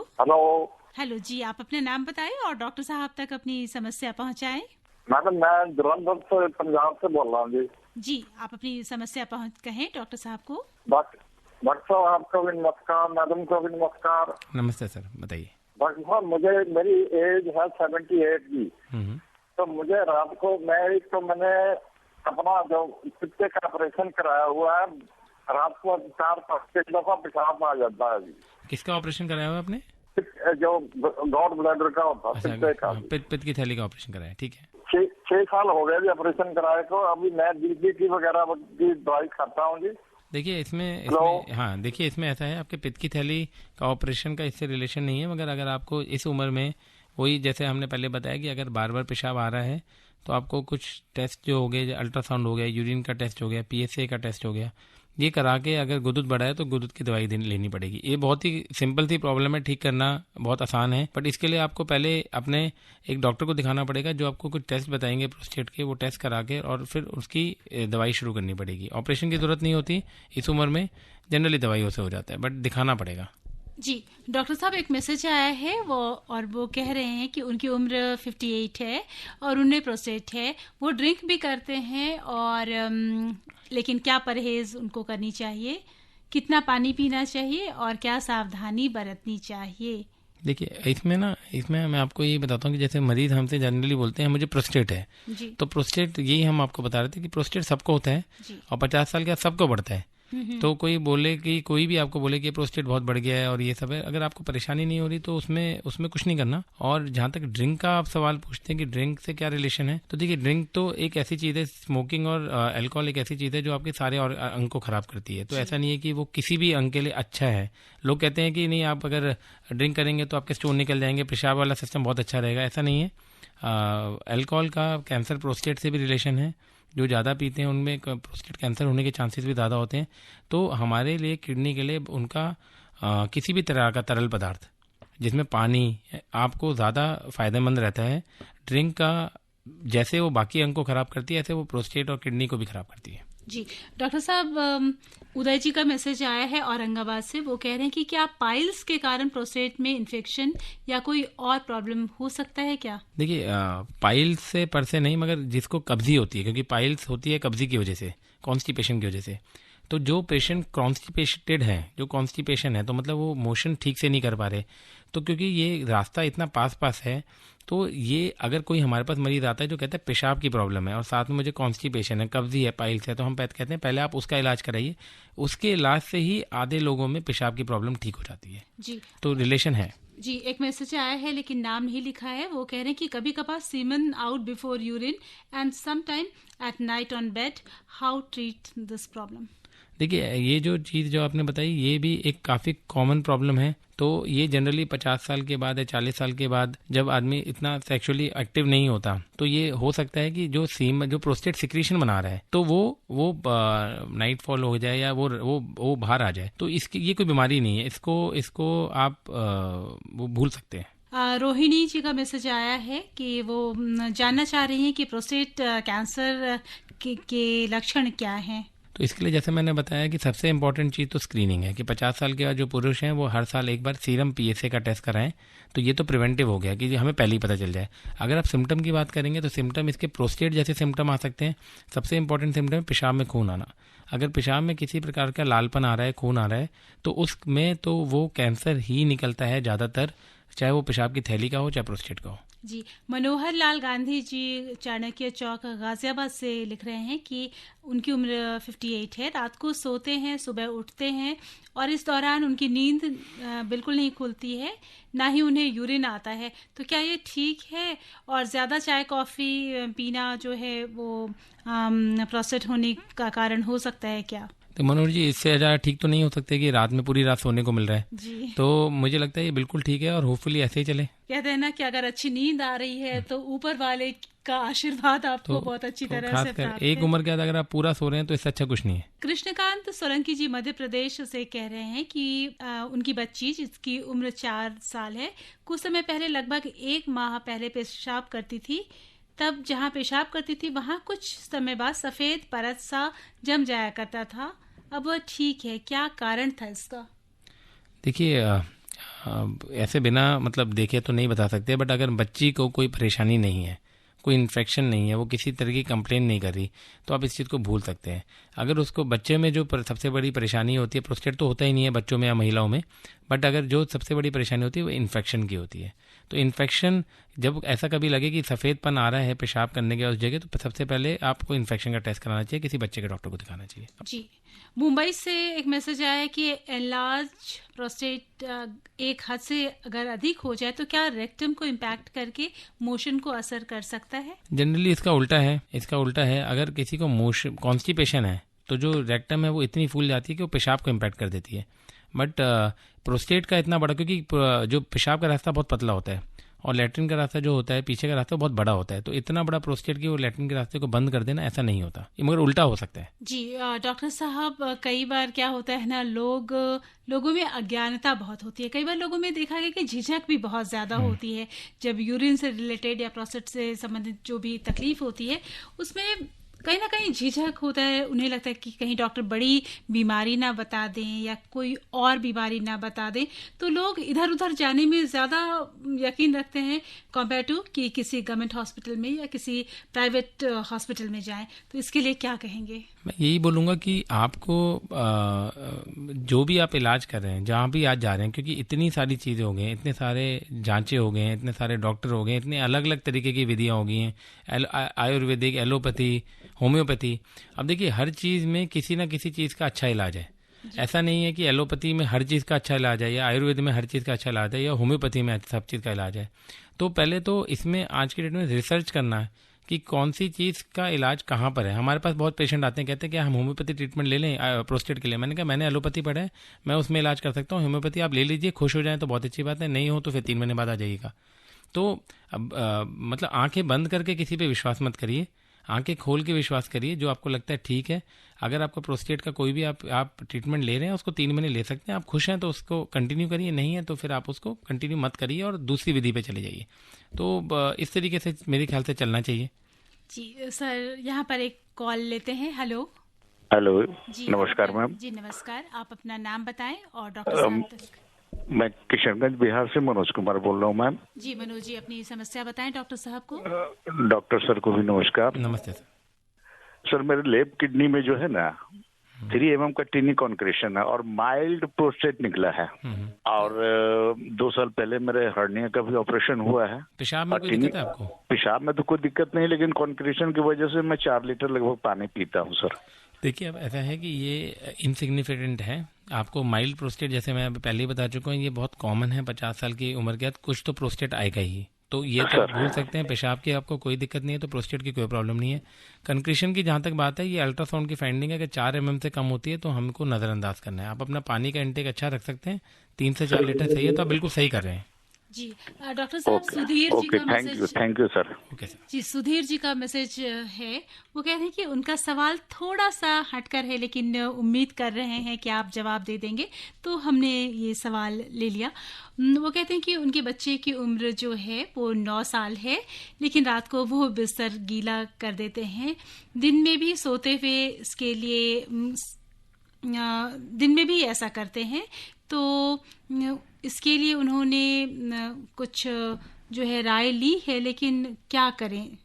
Speaker 2: हेलो जी, आप अपना नाम बताएं और डॉक्टर साहब तक अपनी समस्या पहुंचाएं।
Speaker 10: मैडम, मैं जलंधर से, पंजाब से बोल रहा हूँ जी।
Speaker 2: आप अपनी समस्या कहें डॉक्टर साहब को।
Speaker 10: डॉक्टर साहब, आपको भी नमस्कार, मैडम को भी नमस्कार।
Speaker 3: नमस्ते सर, बताइए।
Speaker 10: डॉक्टर साहब, मेरी एज है 78 की। तो मुझे रात को मैंने अपना जो पित्ते का ऑपरेशन कराया हुआ है, रात को 4-5 दफा पेशाब आ जाता है जी।
Speaker 3: किसका ऑपरेशन कराया हुआ आपने?
Speaker 10: जो गॉड ब्लैडर का होता है, पित्ते का।
Speaker 3: पित्त की थैली का ऑपरेशन कराया, ठीक है।
Speaker 10: 6 साल हो गए जी ऑपरेशन कराए को। अभी मैं बीपी वगैरह की दवाई खाता हूँ जी।
Speaker 3: देखिए इसमें ऐसा है, आपके पित्त की थैली का ऑपरेशन का इससे रिलेशन नहीं है, मगर अगर आपको इस उम्र में, वही जैसे हमने पहले बताया कि अगर बार बार पेशाब आ रहा है तो आपको कुछ टेस्ट जो हो गए, अल्ट्रासाउंड हो गया, यूरिन का टेस्ट हो गया, PSA का टेस्ट हो गया, ये करा के अगर गुदुद बढ़ा है तो गुदुद की दवाई लेनी पड़ेगी। ये बहुत ही सिंपल सी प्रॉब्लम है, ठीक करना बहुत आसान है, बट इसके लिए आपको पहले अपने एक डॉक्टर को दिखाना पड़ेगा, जो आपको कुछ टेस्ट बताएंगे प्रोस्टेट के, वो टेस्ट करा के और फिर उसकी दवाई शुरू करनी पड़ेगी। ऑपरेशन की जरूरत नहीं होती इस उम्र में, जनरली दवाइयों से हो जाता है, बट दिखाना पड़ेगा।
Speaker 2: जी डॉक्टर साहब, एक मैसेज आया है वो कह रहे हैं कि उनकी उम्र 58 है और उन्हें प्रोस्टेट है, वो ड्रिंक भी करते हैं और लेकिन क्या परहेज उनको करनी चाहिए, कितना पानी पीना चाहिए और क्या सावधानी बरतनी चाहिए?
Speaker 3: देखिए इसमें मैं आपको ये बताता हूँ कि जैसे मरीज हमसे जनरली बोलते हैं मुझे प्रोस्टेट है, तो प्रोस्टेट यही हम आपको बता रहे थे कि प्रोस्टेट सबको होता है और 50 साल के बाद सबको बढ़ता है। तो कोई भी आपको बोले कि प्रोस्टेट बहुत बढ़ गया है और ये सब है, अगर आपको परेशानी नहीं हो रही तो उसमें कुछ नहीं करना। और जहाँ तक ड्रिंक का आप सवाल पूछते हैं कि ड्रिंक से क्या रिलेशन है, तो देखिए ड्रिंक तो एक ऐसी चीज़ है, स्मोकिंग और अल्कोहल एक ऐसी चीज़ है जो आपके सारे और अंग को खराब करती है। तो ऐसा नहीं है कि वो किसी भी अंग के लिए अच्छा है। लोग कहते हैं कि नहीं, आप अगर ड्रिंक करेंगे तो आपके स्टोन निकल जाएंगे, पेशाब वाला सिस्टम बहुत अच्छा रहेगा, ऐसा नहीं है। अल्कोहल का कैंसर प्रोस्टेट से भी रिलेशन है। जो ज़्यादा पीते हैं उनमें प्रोस्टेट कैंसर होने के चांसेस भी ज़्यादा होते हैं। तो हमारे लिए किडनी के लिए उनका किसी भी तरह का तरल पदार्थ जिसमें पानी आपको ज़्यादा फायदेमंद रहता है। ड्रिंक का जैसे वो बाकी अंग को खराब करती है, ऐसे वो प्रोस्टेट और किडनी को भी खराब करती है।
Speaker 2: जी डॉक्टर साहब, उदय जी का मैसेज आया है औरंगाबाद से। वो कह रहे हैं कि क्या पाइल्स के कारण प्रोस्टेट में इन्फेक्शन या कोई और प्रॉब्लम हो सकता है क्या? देखिए
Speaker 3: पाइल्स से पर से नहीं, मगर जिसको कब्जी होती है, क्योंकि पाइल्स होती है कब्जी की वजह से, कॉन्स्टिपेशन की वजह से। तो जो पेशेंट कॉन्स्टिपेटेड है, जो कॉन्स्टिपेशन है, तो मतलब वो मोशन ठीक से नहीं कर पा रहे, तो क्योंकि ये रास्ता इतना पास है, तो ये अगर कोई हमारे पास मरीज आता है जो कहता है पेशाब की प्रॉब्लम है और साथ में मुझे कॉन्स्टिपेशन है, कब्जी है, पाइल्स है, तो हम कहते हैं पहले आप उसका इलाज कराइए। उसके इलाज से ही आधे लोगों में पेशाब की प्रॉब्लम ठीक हो जाती है।
Speaker 2: जी,
Speaker 3: तो रिलेशन है।
Speaker 2: जी, एक मैसेज आया है लेकिन नाम नहीं लिखा है। वो कह रहे हैं कि कभी कभार semen out before urine and some time at night on bed, how treat this problem?
Speaker 3: देखिए ये जो चीज़ जो आपने बताई, ये भी एक काफ़ी कॉमन प्रॉब्लम है। तो ये जनरली 50 साल के बाद या 40 साल के बाद, जब आदमी इतना सेक्सुअली एक्टिव नहीं होता, तो ये हो सकता है कि जो प्रोस्टेट सिक्रीशन बना रहा है, तो वो नाइट फॉल हो जाए या वो बाहर आ जाए। तो इसकी ये कोई बीमारी नहीं है, इसको आप वो भूल सकते हैं।
Speaker 2: रोहिणी जी का मैसेज आया है कि वो जानना चाह रही हैं कि प्रोस्टेट कैंसर के लक्षण क्या हैं।
Speaker 3: तो इसके लिए जैसे मैंने बताया कि सबसे इम्पोर्टेंट चीज़ तो स्क्रीनिंग है, कि 50 साल के बाद जो पुरुष हैं वो हर साल एक बार सीरम PSA का टेस्ट कराएं। तो ये तो प्रिवेंटिव हो गया कि हमें पहले ही पता चल जाए। अगर आप सिम्टम की बात करेंगे तो सिम्टम इसके प्रोस्टेट जैसे सिम्टम आ सकते हैं। सबसे इंपॉर्टेंट सिम्टम है पेशाब में खून आना। अगर पेशाब में किसी प्रकार का लालपन आ रहा है, खून आ रहा है, तो उसमें तो वो कैंसर ही निकलता है ज़्यादातर, चाहे वो पेशाब की थैली का हो चाहे प्रोस्टेट का हो।
Speaker 2: जी, मनोहर लाल गांधी जी चाणक्य चौक गाजियाबाद से लिख रहे हैं कि उनकी उम्र 58 है, रात को सोते हैं, सुबह उठते हैं और इस दौरान उनकी नींद बिल्कुल नहीं खुलती है, ना ही उन्हें यूरिन आता है। तो क्या ये ठीक है? और ज़्यादा चाय कॉफ़ी पीना जो है वो प्रोस्टेट होने का कारण हो सकता है क्या?
Speaker 3: तो मनोहर जी, इससे ज़्यादा ठीक तो नहीं हो सकते कि रात में पूरी रात सोने को मिल रहा है
Speaker 2: जी।
Speaker 3: तो मुझे लगता है ये बिल्कुल ठीक है और होपफुली ऐसे ही चले।
Speaker 2: कहते हैं ना कि अगर अच्छी नींद आ रही है तो ऊपर वाले का आशीर्वाद आपको बहुत अच्छी तरह से प्राप्त है।
Speaker 3: एक उम्र के बाद अगर आप पूरा सो रहे हैं तो इससे अच्छा कुछ नहीं है।
Speaker 2: कृष्णकांत सोलंकी जी मध्य प्रदेश से कह रहे हैं कि उनकी बच्ची जिसकी उम्र 4 साल है, कुछ समय पहले लगभग 1 माह पहले पेशाब करती थी। तब जहाँ पेशाब करती थी वहाँ कुछ समय बाद सफेद परत सा जम जाया करता था। अब वह ठीक है, क्या कारण था इसका?
Speaker 3: देखिए ऐसे बिना मतलब देखे तो नहीं बता सकते, बट अगर बच्ची को कोई परेशानी नहीं है, कोई इन्फेक्शन नहीं है, वो किसी तरह की कंप्लेन नहीं कर रही, तो आप इस चीज़ को भूल सकते हैं। अगर उसको बच्चे में जो सबसे बड़ी परेशानी होती है, प्रोस्टेट तो होता ही नहीं है बच्चों में या महिलाओं में, बट अगर जो सबसे बड़ी परेशानी होती है वो इन्फेक्शन की होती है। तो इन्फेक्शन जब ऐसा कभी लगे कि सफ़ेदपन आ रहा है पेशाब करने के उस जगह, तो सबसे पहले आपको इन्फेक्शन का टेस्ट कराना चाहिए, किसी बच्चे के डॉक्टर को दिखाना चाहिए।
Speaker 2: जी, मुंबई से एक मैसेज आया है कि एनलार्ज प्रोस्टेट एक हद से अगर अधिक हो जाए तो क्या रेक्टम को इम्पैक्ट करके मोशन को असर कर सकता है?
Speaker 3: जनरली इसका उल्टा है। अगर किसी को मोशन कॉन्स्टिपेशन है तो जो रेक्टम है वो इतनी फूल जाती है कि वो पेशाब को इम्पैक्ट कर देती है। बट प्रोस्टेट का इतना बड़ा, क्योंकि जो पेशाब का रास्ता बहुत पतला होता है और लैट्रिन का रास्ता जो होता है पीछे का रास्ता बहुत बड़ा होता है, तो इतना बड़ा प्रोस्टेट की वो लैट्रिन के रास्ते को बंद कर देना ऐसा नहीं होता, मगर उल्टा हो सकता है।
Speaker 2: जी डॉक्टर साहब, कई बार क्या होता है ना, लोगों में अज्ञानता बहुत होती है। कई बार लोगों में देखा गया कि झिझक भी बहुत ज्यादा होती है जब यूरिन से रिलेटेड या प्रोस्टेट से संबंधित जो भी तकलीफ होती है उसमें कहीं ना कहीं झिझक होता है। उन्हें लगता है कि कहीं डॉक्टर बड़ी बीमारी ना बता दें या कोई और बीमारी ना बता दें, तो लोग इधर उधर जाने में ज़्यादा यकीन रखते हैं कंपेयर टू कि किसी गवर्नमेंट हॉस्पिटल में या किसी प्राइवेट हॉस्पिटल में जाएं। तो इसके लिए क्या कहेंगे?
Speaker 3: मैं यही बोलूँगा कि आपको जो भी आप इलाज कर रहे हैं, जहाँ भी आज जा रहे हैं, क्योंकि इतनी सारी चीज़ें हो गई हैं, इतने सारे जांचें हो गए हैं, इतने सारे डॉक्टर हो गए हैं, इतने अलग अलग तरीके की विधियाँ हो गई हैं, आयुर्वेदिक, एलोपैथी, होम्योपैथी। अब देखिए हर चीज़ में किसी ना किसी चीज़ का अच्छा इलाज है। ऐसा नहीं है कि एलोपैथी में हर चीज़ का अच्छा इलाज है या आयुर्वेद में हर चीज़ का अच्छा इलाज है या होम्योपैथी में सब चीज़ का इलाज है। तो पहले तो इसमें आज की डेट में रिसर्च करना है कि कौन सी चीज़ का इलाज कहाँ पर है। हमारे पास बहुत पेशेंट आते हैं, कहते हैं कि हम होम्योपैथी ट्रीटमेंट ले लें प्रोस्टेट के लिए। मैंने कहा मैंने एलोपैथी पढ़ा है, मैं उसमें इलाज कर सकता हूँ, होम्योपैथी आप ले लीजिए, खुश हो जाएं तो बहुत अच्छी बात है, नहीं हो तो फिर 3 महीने बाद आ जाइएगा। तो अब मतलब आंखें बंद करके किसी पे विश्वास मत करिए, आंखें खोल के विश्वास करिए। जो आपको लगता है ठीक है, अगर आपको प्रोस्टेट का कोई भी आप ट्रीटमेंट ले रहे हैं उसको 3 महीने ले सकते हैं, आप खुश हैं तो उसको कंटिन्यू करिए, नहीं है तो फिर आप उसको कंटिन्यू मत करिए और दूसरी विधि पे चले जाइए। तो इस तरीके से मेरे ख्याल से चलना चाहिए।
Speaker 2: जी सर, यहाँ पर एक कॉल लेते हैं। हेलो।
Speaker 11: हेलो
Speaker 2: जी
Speaker 11: नमस्कार मैम।
Speaker 2: जी नमस्कार, आप अपना नाम बताएं और डॉक्टर साहब तक।
Speaker 11: मैं किशनगंज बिहार से मनोज कुमार बोल रहा हूँ मैम।
Speaker 2: जी मनोज जी, अपनी समस्या बताएं डॉक्टर साहब को।
Speaker 11: डॉक्टर सर को भी नमस्कार।
Speaker 3: नमस्ते सर।
Speaker 11: सर मेरे लेफ्ट किडनी में जो है ना 3 mm का टिनी कॉन्क्रेशन है और माइल्ड प्रोस्टेट निकला है और 2 साल पहले मेरे हर्निया का भी ऑपरेशन हुआ है।
Speaker 3: पेशाब में कोई दिक्कत है आपको?
Speaker 11: पेशाब में तो कोई दिक्कत नहीं, लेकिन कॉन्क्रेशन की वजह से मैं 4 लीटर लगभग पानी पीता हूँ सर।
Speaker 3: देखिए अब ऐसा है कि ये इनसिग्निफिकेंट है। आपको माइल्ड प्रोस्टेट, जैसे मैं पहले ही बता चुका हूँ, ये बहुत कॉमन है। 50 साल की उम्र के बाद कुछ तो प्रोस्टेट आएगा ही, तो ये तो भूल सकते हैं। पेशाब की आपको कोई दिक्कत नहीं है तो प्रोस्टेट की कोई प्रॉब्लम नहीं है। कंक्रीशन की जहाँ तक बात है, ये अल्ट्रासाउंड की फाइंडिंग है कि 4 mm से कम होती है तो हमको नज़रअंदाज करना है। आप अपना पानी का इंटेक अच्छा रख सकते हैं, 3 से 4 लीटर सही है, तो आप बिल्कुल सही कर रहे हैं।
Speaker 2: जी डॉक्टर साहब, सुधीर जी का message.
Speaker 11: Thank you sir.
Speaker 3: Okay sir.
Speaker 2: जी सुधीर जी का मैसेज है, वो कह रहे हैं कि उनका सवाल थोड़ा सा हटकर है, लेकिन उम्मीद कर रहे हैं कि आप जवाब दे देंगे, तो हमने ये सवाल ले लिया। वो कहते हैं कि उनके बच्चे की उम्र जो है वो 9 साल है, लेकिन रात को वो बिस्तर गीला कर देते हैं, दिन में भी सोते हुए इसके लिए दिन में भी ऐसा करते हैं। तो इसके लिए उन्होंने कुछ जो है राय ली है, लेकिन क्या करें,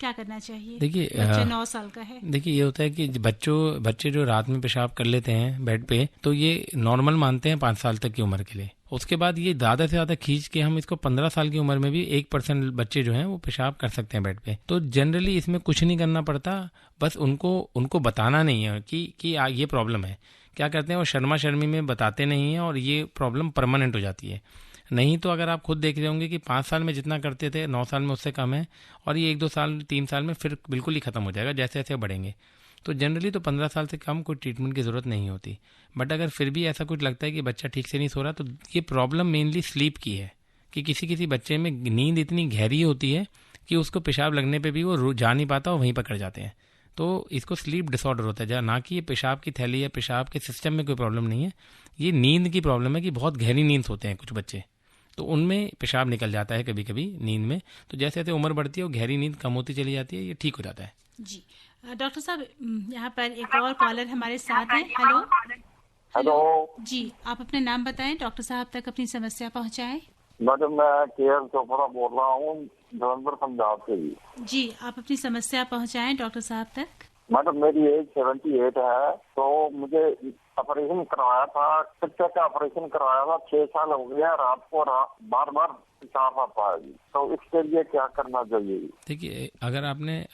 Speaker 2: क्या करना चाहिए?
Speaker 3: देखिए
Speaker 2: बच्चा 9 साल का है।
Speaker 3: देखिए ये होता है कि बच्चे जो रात में पेशाब कर लेते हैं बेड पे, तो ये नॉर्मल मानते हैं 5 साल तक की उम्र के लिए। उसके बाद ये ज़्यादा से ज़्यादा खींच के हम इसको 15 साल की उम्र में भी 1% बच्चे जो हैं वो पेशाब कर सकते हैं बेड पे। तो जनरली इसमें कुछ नहीं करना पड़ता, बस उनको बताना नहीं है कि ये प्रॉब्लम है। क्या करते हैं वो शर्मा शर्मी में बताते नहीं हैं और ये प्रॉब्लम परमानेंट हो जाती है। नहीं तो अगर आप खुद देख रहे होंगे कि 5 साल में जितना करते थे 9 साल में उससे कम है, और ये 1-2 साल 3 साल में फिर बिल्कुल ही खत्म हो जाएगा जैसे जैसे बढ़ेंगे। तो जनरली तो 15 साल से कम कोई ट्रीटमेंट की ज़रूरत नहीं होती। बट अगर फिर भी ऐसा कुछ लगता है कि बच्चा ठीक से नहीं सो रहा, तो ये प्रॉब्लम मेनली स्लीप की है कि किसी बच्चे में नींद इतनी गहरी होती है कि उसको पेशाब लगने पर भी वो जा नहीं पाता और वहीं पकड़ जाते हैं। तो इसको स्लीप डिसऑर्डर होता है, ना कि ये पेशाब की थैली या पेशाब के सिस्टम में कोई प्रॉब्लम नहीं है। ये नींद की प्रॉब्लम है कि बहुत गहरी नींद सोते हैं कुछ बच्चे, तो उनमें पेशाब निकल जाता है कभी कभी नींद में। तो जैसे जैसे उम्र बढ़ती है वो गहरी नींद कम होती चली जाती है, ये ठीक हो जाता है।
Speaker 2: जी डॉक्टर साहब, यहाँ पर एक और कॉलर हमारे साथ हैं। हेलो।
Speaker 10: हेलो
Speaker 2: जी, आप अपना नाम बताएं, डॉक्टर साहब तक अपनी समस्या पहुँचाएं।
Speaker 10: मैडम मैं केएल चोपड़ा बोल रहा हूँ, जलंधर पंजाब से। जी
Speaker 2: आप अपनी समस्या पहुँचाएं डॉक्टर साहब तक।
Speaker 10: मैडम मेरी एज 78 है, तो मुझे ऑपरेशन करवाया था, पित्ते का ऑपरेशन करवाया था, 6 साल हो गया। रात को बार बार पेशाब आता है, तो इसके लिए क्या करना चाहिए?
Speaker 3: देखिए अगर आपने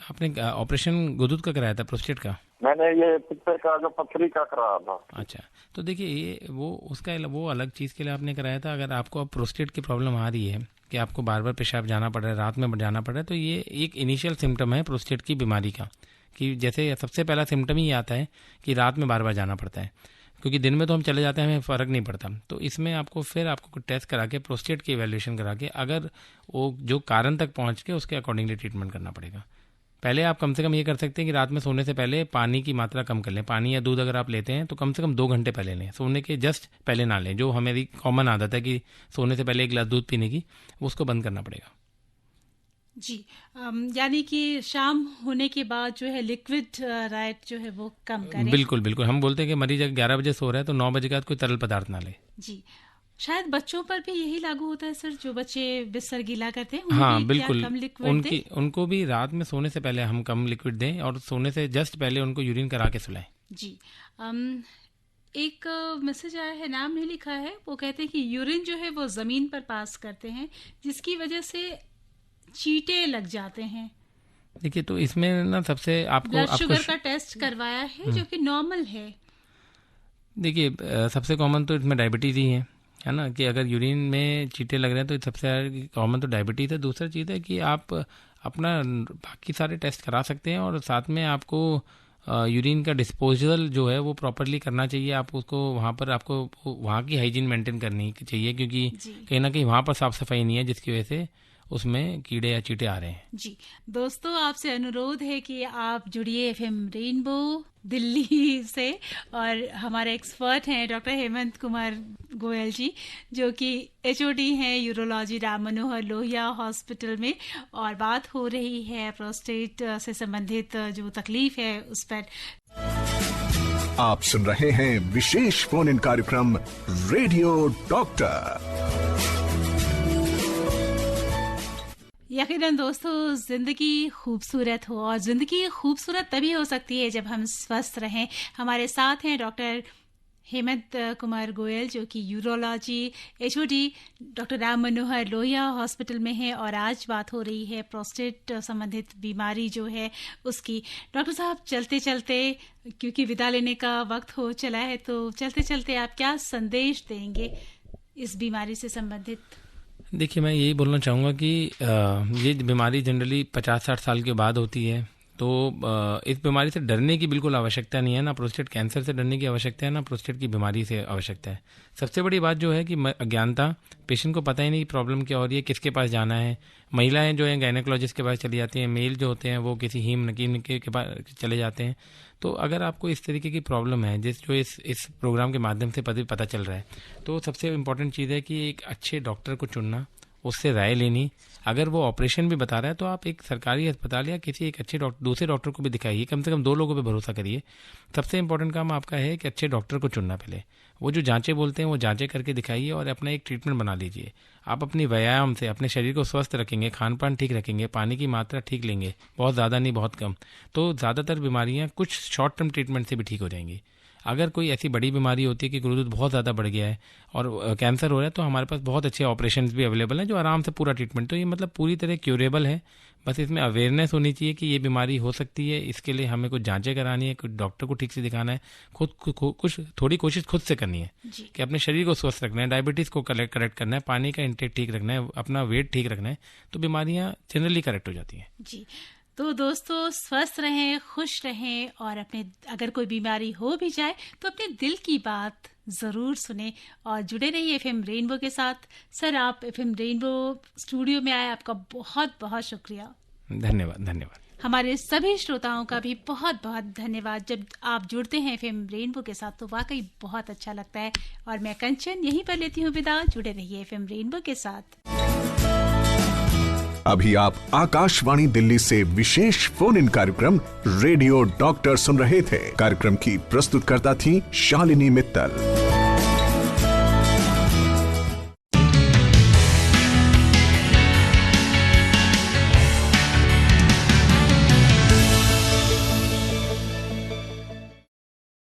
Speaker 3: ऑपरेशन गुदुद का कराया था, प्रोस्टेट का?
Speaker 10: मैंने ये पित्ते का जो पथरी का कराया था।
Speaker 3: अच्छा, तो देखिए ये वो अलग चीज़ के लिए आपने कराया था। अगर आपको अब प्रोस्टेट की प्रॉब्लम आ रही है कि आपको बार बार पेशाब जाना पड़ रहा है, रात में जाना पड़ रहा है, तो ये एक इनिशियल सिम्टम है प्रोस्टेट की बीमारी का, कि जैसे सबसे पहला सिम्टम ही आता है कि रात में बार बार जाना पड़ता है, क्योंकि दिन में तो हम चले जाते हैं, हमें फ़र्क नहीं पड़ता। तो इसमें आपको टेस्ट करा के, प्रोस्टेट की इवैल्यूएशन करा के, अगर वो जो कारण तक पहुंच के उसके अकॉर्डिंगली ट्रीटमेंट करना पड़ेगा। पहले आप कम से कम ये कर सकते हैं कि रात में सोने से पहले पानी की मात्रा कम कर लें। पानी या दूध अगर आप लेते हैं तो कम से कम 2 घंटे पहले लें, सोने के जस्ट पहले ना लें। जो हमारी कॉमन आदत है कि सोने से पहले 1 गिलास दूध पीने की, उसको बंद करना पड़ेगा।
Speaker 2: जी, यानी कि शाम होने के बाद जो है लिक्विड डाइट जो है वो कम करें।
Speaker 3: बिल्कुल बिल्कुल, हम बोलते हैं कि मरीज अगर 11 बजे सो रहा है तो 9 बजे के बाद कोई तरल पदार्थ ना ले।
Speaker 2: जी, शायद बच्चों पर भी यही लागू होता है सर, जो बच्चे बिस्तर गीला करते हैं।
Speaker 3: हाँ बिल्कुल,
Speaker 2: कम लिक्विड
Speaker 3: उनको भी रात में सोने से पहले हम कम लिक्विड दें और सोने से जस्ट पहले उनको यूरिन करा के सुलाएं।
Speaker 2: जी, एक मैसेज आया है, नाम नहीं लिखा है, वो कहते हैं कि यूरिन जो है वो जमीन पर पास करते हैं, जिसकी वजह से चींटे लग जाते हैं।
Speaker 3: देखिए तो इसमें ना सबसे आपको
Speaker 2: ब्लड शुगर का टेस्ट करवाया है जो कि नॉर्मल है।
Speaker 3: देखिए सबसे कॉमन तो इसमें डायबिटीज़ ही है ना, कि अगर यूरिन में चीटे लग रहे हैं तो सबसे कॉमन तो डायबिटीज़ है। दूसरा चीज़ है कि आप अपना बाकी सारे टेस्ट करा सकते हैं और साथ में आपको यूरिन का डिस्पोजल जो है वो प्रॉपरली करना चाहिए। आप उसको वहाँ पर आपको वहाँ की हाइजीन मेंटेन करनी चाहिए, क्योंकि कहीं ना कहीं वहाँ पर साफ़ सफाई नहीं है, जिसकी वजह से उसमें कीड़े या चीटे आ रहे हैं।
Speaker 2: जी दोस्तों, आपसे अनुरोध है कि आप जुड़िए एफएम रेनबो दिल्ली से, और हमारे एक्सपर्ट हैं डॉक्टर हेमंत कुमार गोयल जी, जो कि एचओडी हैं यूरोलॉजी राम मनोहर लोहिया हॉस्पिटल में, और बात हो रही है प्रोस्टेट से संबंधित जो तकलीफ है उस पर।
Speaker 1: आप सुन रहे हैं विशेष फोन इन कार्यक्रम रेडियो डॉक्टर।
Speaker 2: यकीनन दोस्तों, जिंदगी खूबसूरत हो, और जिंदगी खूबसूरत तभी हो सकती है जब हम स्वस्थ रहें। हमारे साथ हैं डॉक्टर हेमंत कुमार गोयल, जो कि urology HOD doctor Ram Manohar Lohia hospital में है, और आज बात हो रही है प्रोस्टेट संबंधित बीमारी जो है उसकी। डॉक्टर साहब, चलते चलते, क्योंकि विदा लेने का वक्त हो चला है, तो चलते चलते आप क्या संदेश देंगे इस बीमारी से संबंधित?
Speaker 3: देखिए, मैं यही बोलना चाहूँगा कि ये बीमारी जनरली 50-60 साल के बाद होती है, तो इस बीमारी से डरने की बिल्कुल आवश्यकता नहीं है। ना प्रोस्टेट कैंसर से डरने की आवश्यकता है, ना प्रोस्टेट की बीमारी से आवश्यकता है। सबसे बड़ी बात जो है कि अज्ञानता, पेशेंट को पता ही नहीं प्रॉब्लम क्या हो रही है, किसके पास जाना है। महिलाएं जो हैं गायनेकोलॉजिस्ट के पास चली जाती हैं, मेल जो होते हैं वो किसी हीम नकीम के पास चले जाते हैं। तो अगर आपको इस तरीके की प्रॉब्लम है जो इस प्रोग्राम के माध्यम से पता चल रहा है, तो सबसे इम्पोर्टेंट चीज़ है कि एक अच्छे डॉक्टर को चुनना, उससे राय लेनी। अगर वो ऑपरेशन भी बता रहा है तो आप एक सरकारी अस्पताल या किसी एक अच्छे दूसरे डॉक्टर को भी दिखाइए, कम से कम 2 लोगों पे भरोसा करिए। सबसे इम्पोर्टेंट काम आपका है कि अच्छे डॉक्टर को चुनना। पहले वो जो जांचें बोलते हैं वो जांचें करके दिखाइए और अपना एक ट्रीटमेंट बना लीजिए। आप अपनी व्यायाम से अपने शरीर को स्वस्थ रखेंगे, खान पान ठीक रखेंगे, पानी की मात्रा ठीक लेंगे, बहुत ज़्यादा नहीं बहुत कम, तो ज़्यादातर बीमारियाँ कुछ शॉर्ट टर्म ट्रीटमेंट से भी ठीक हो जाएंगी। अगर कोई ऐसी बड़ी बीमारी होती है कि गुरुद्वार बहुत ज़्यादा बढ़ गया है और कैंसर हो रहा है, तो हमारे पास बहुत अच्छे ऑपरेशन भी अवेलेबल हैं जो आराम से पूरा ट्रीटमेंट, तो ये मतलब पूरी तरह क्यूरेबल है। बस इसमें अवेयरनेस होनी चाहिए कि ये बीमारी हो सकती है। इसके लिए हमें कुछ जांचें करानी है, कुछ डॉक्टर को ठीक से दिखाना है, कुछ थोड़ी कोशिश खुद से करनी है कि अपने शरीर को स्वस्थ रखना है, डायबिटीज़ को करेक्ट करना है, पानी का इंटेक ठीक रखना है, अपना वेट ठीक रखना है, तो बीमारियाँ जनरली करेक्ट हो जाती हैं।
Speaker 2: जी तो दोस्तों, स्वस्थ रहें, खुश रहें, और अपने अगर कोई बीमारी हो भी जाए तो अपने दिल की बात ज़रूर सुने और जुड़े रहिए एफएम रेनबो के साथ। सर, आप एफएम रेनबो स्टूडियो में आए, आपका बहुत बहुत शुक्रिया।
Speaker 3: धन्यवाद।
Speaker 2: हमारे सभी श्रोताओं का भी बहुत बहुत धन्यवाद। जब आप जुड़ते हैं एफएम रेनबो के साथ तो वाकई बहुत अच्छा लगता है। और मैं कंचन यहीं पर लेती हूँ विदा। जुड़े रहिए एफएम रेनबो के साथ।
Speaker 1: अभी आप आकाशवाणी दिल्ली से विशेष फोन इन कार्यक्रम रेडियो डॉक्टर सुन रहे थे। कार्यक्रम की प्रस्तुतकर्ता थी शालिनी मित्तल।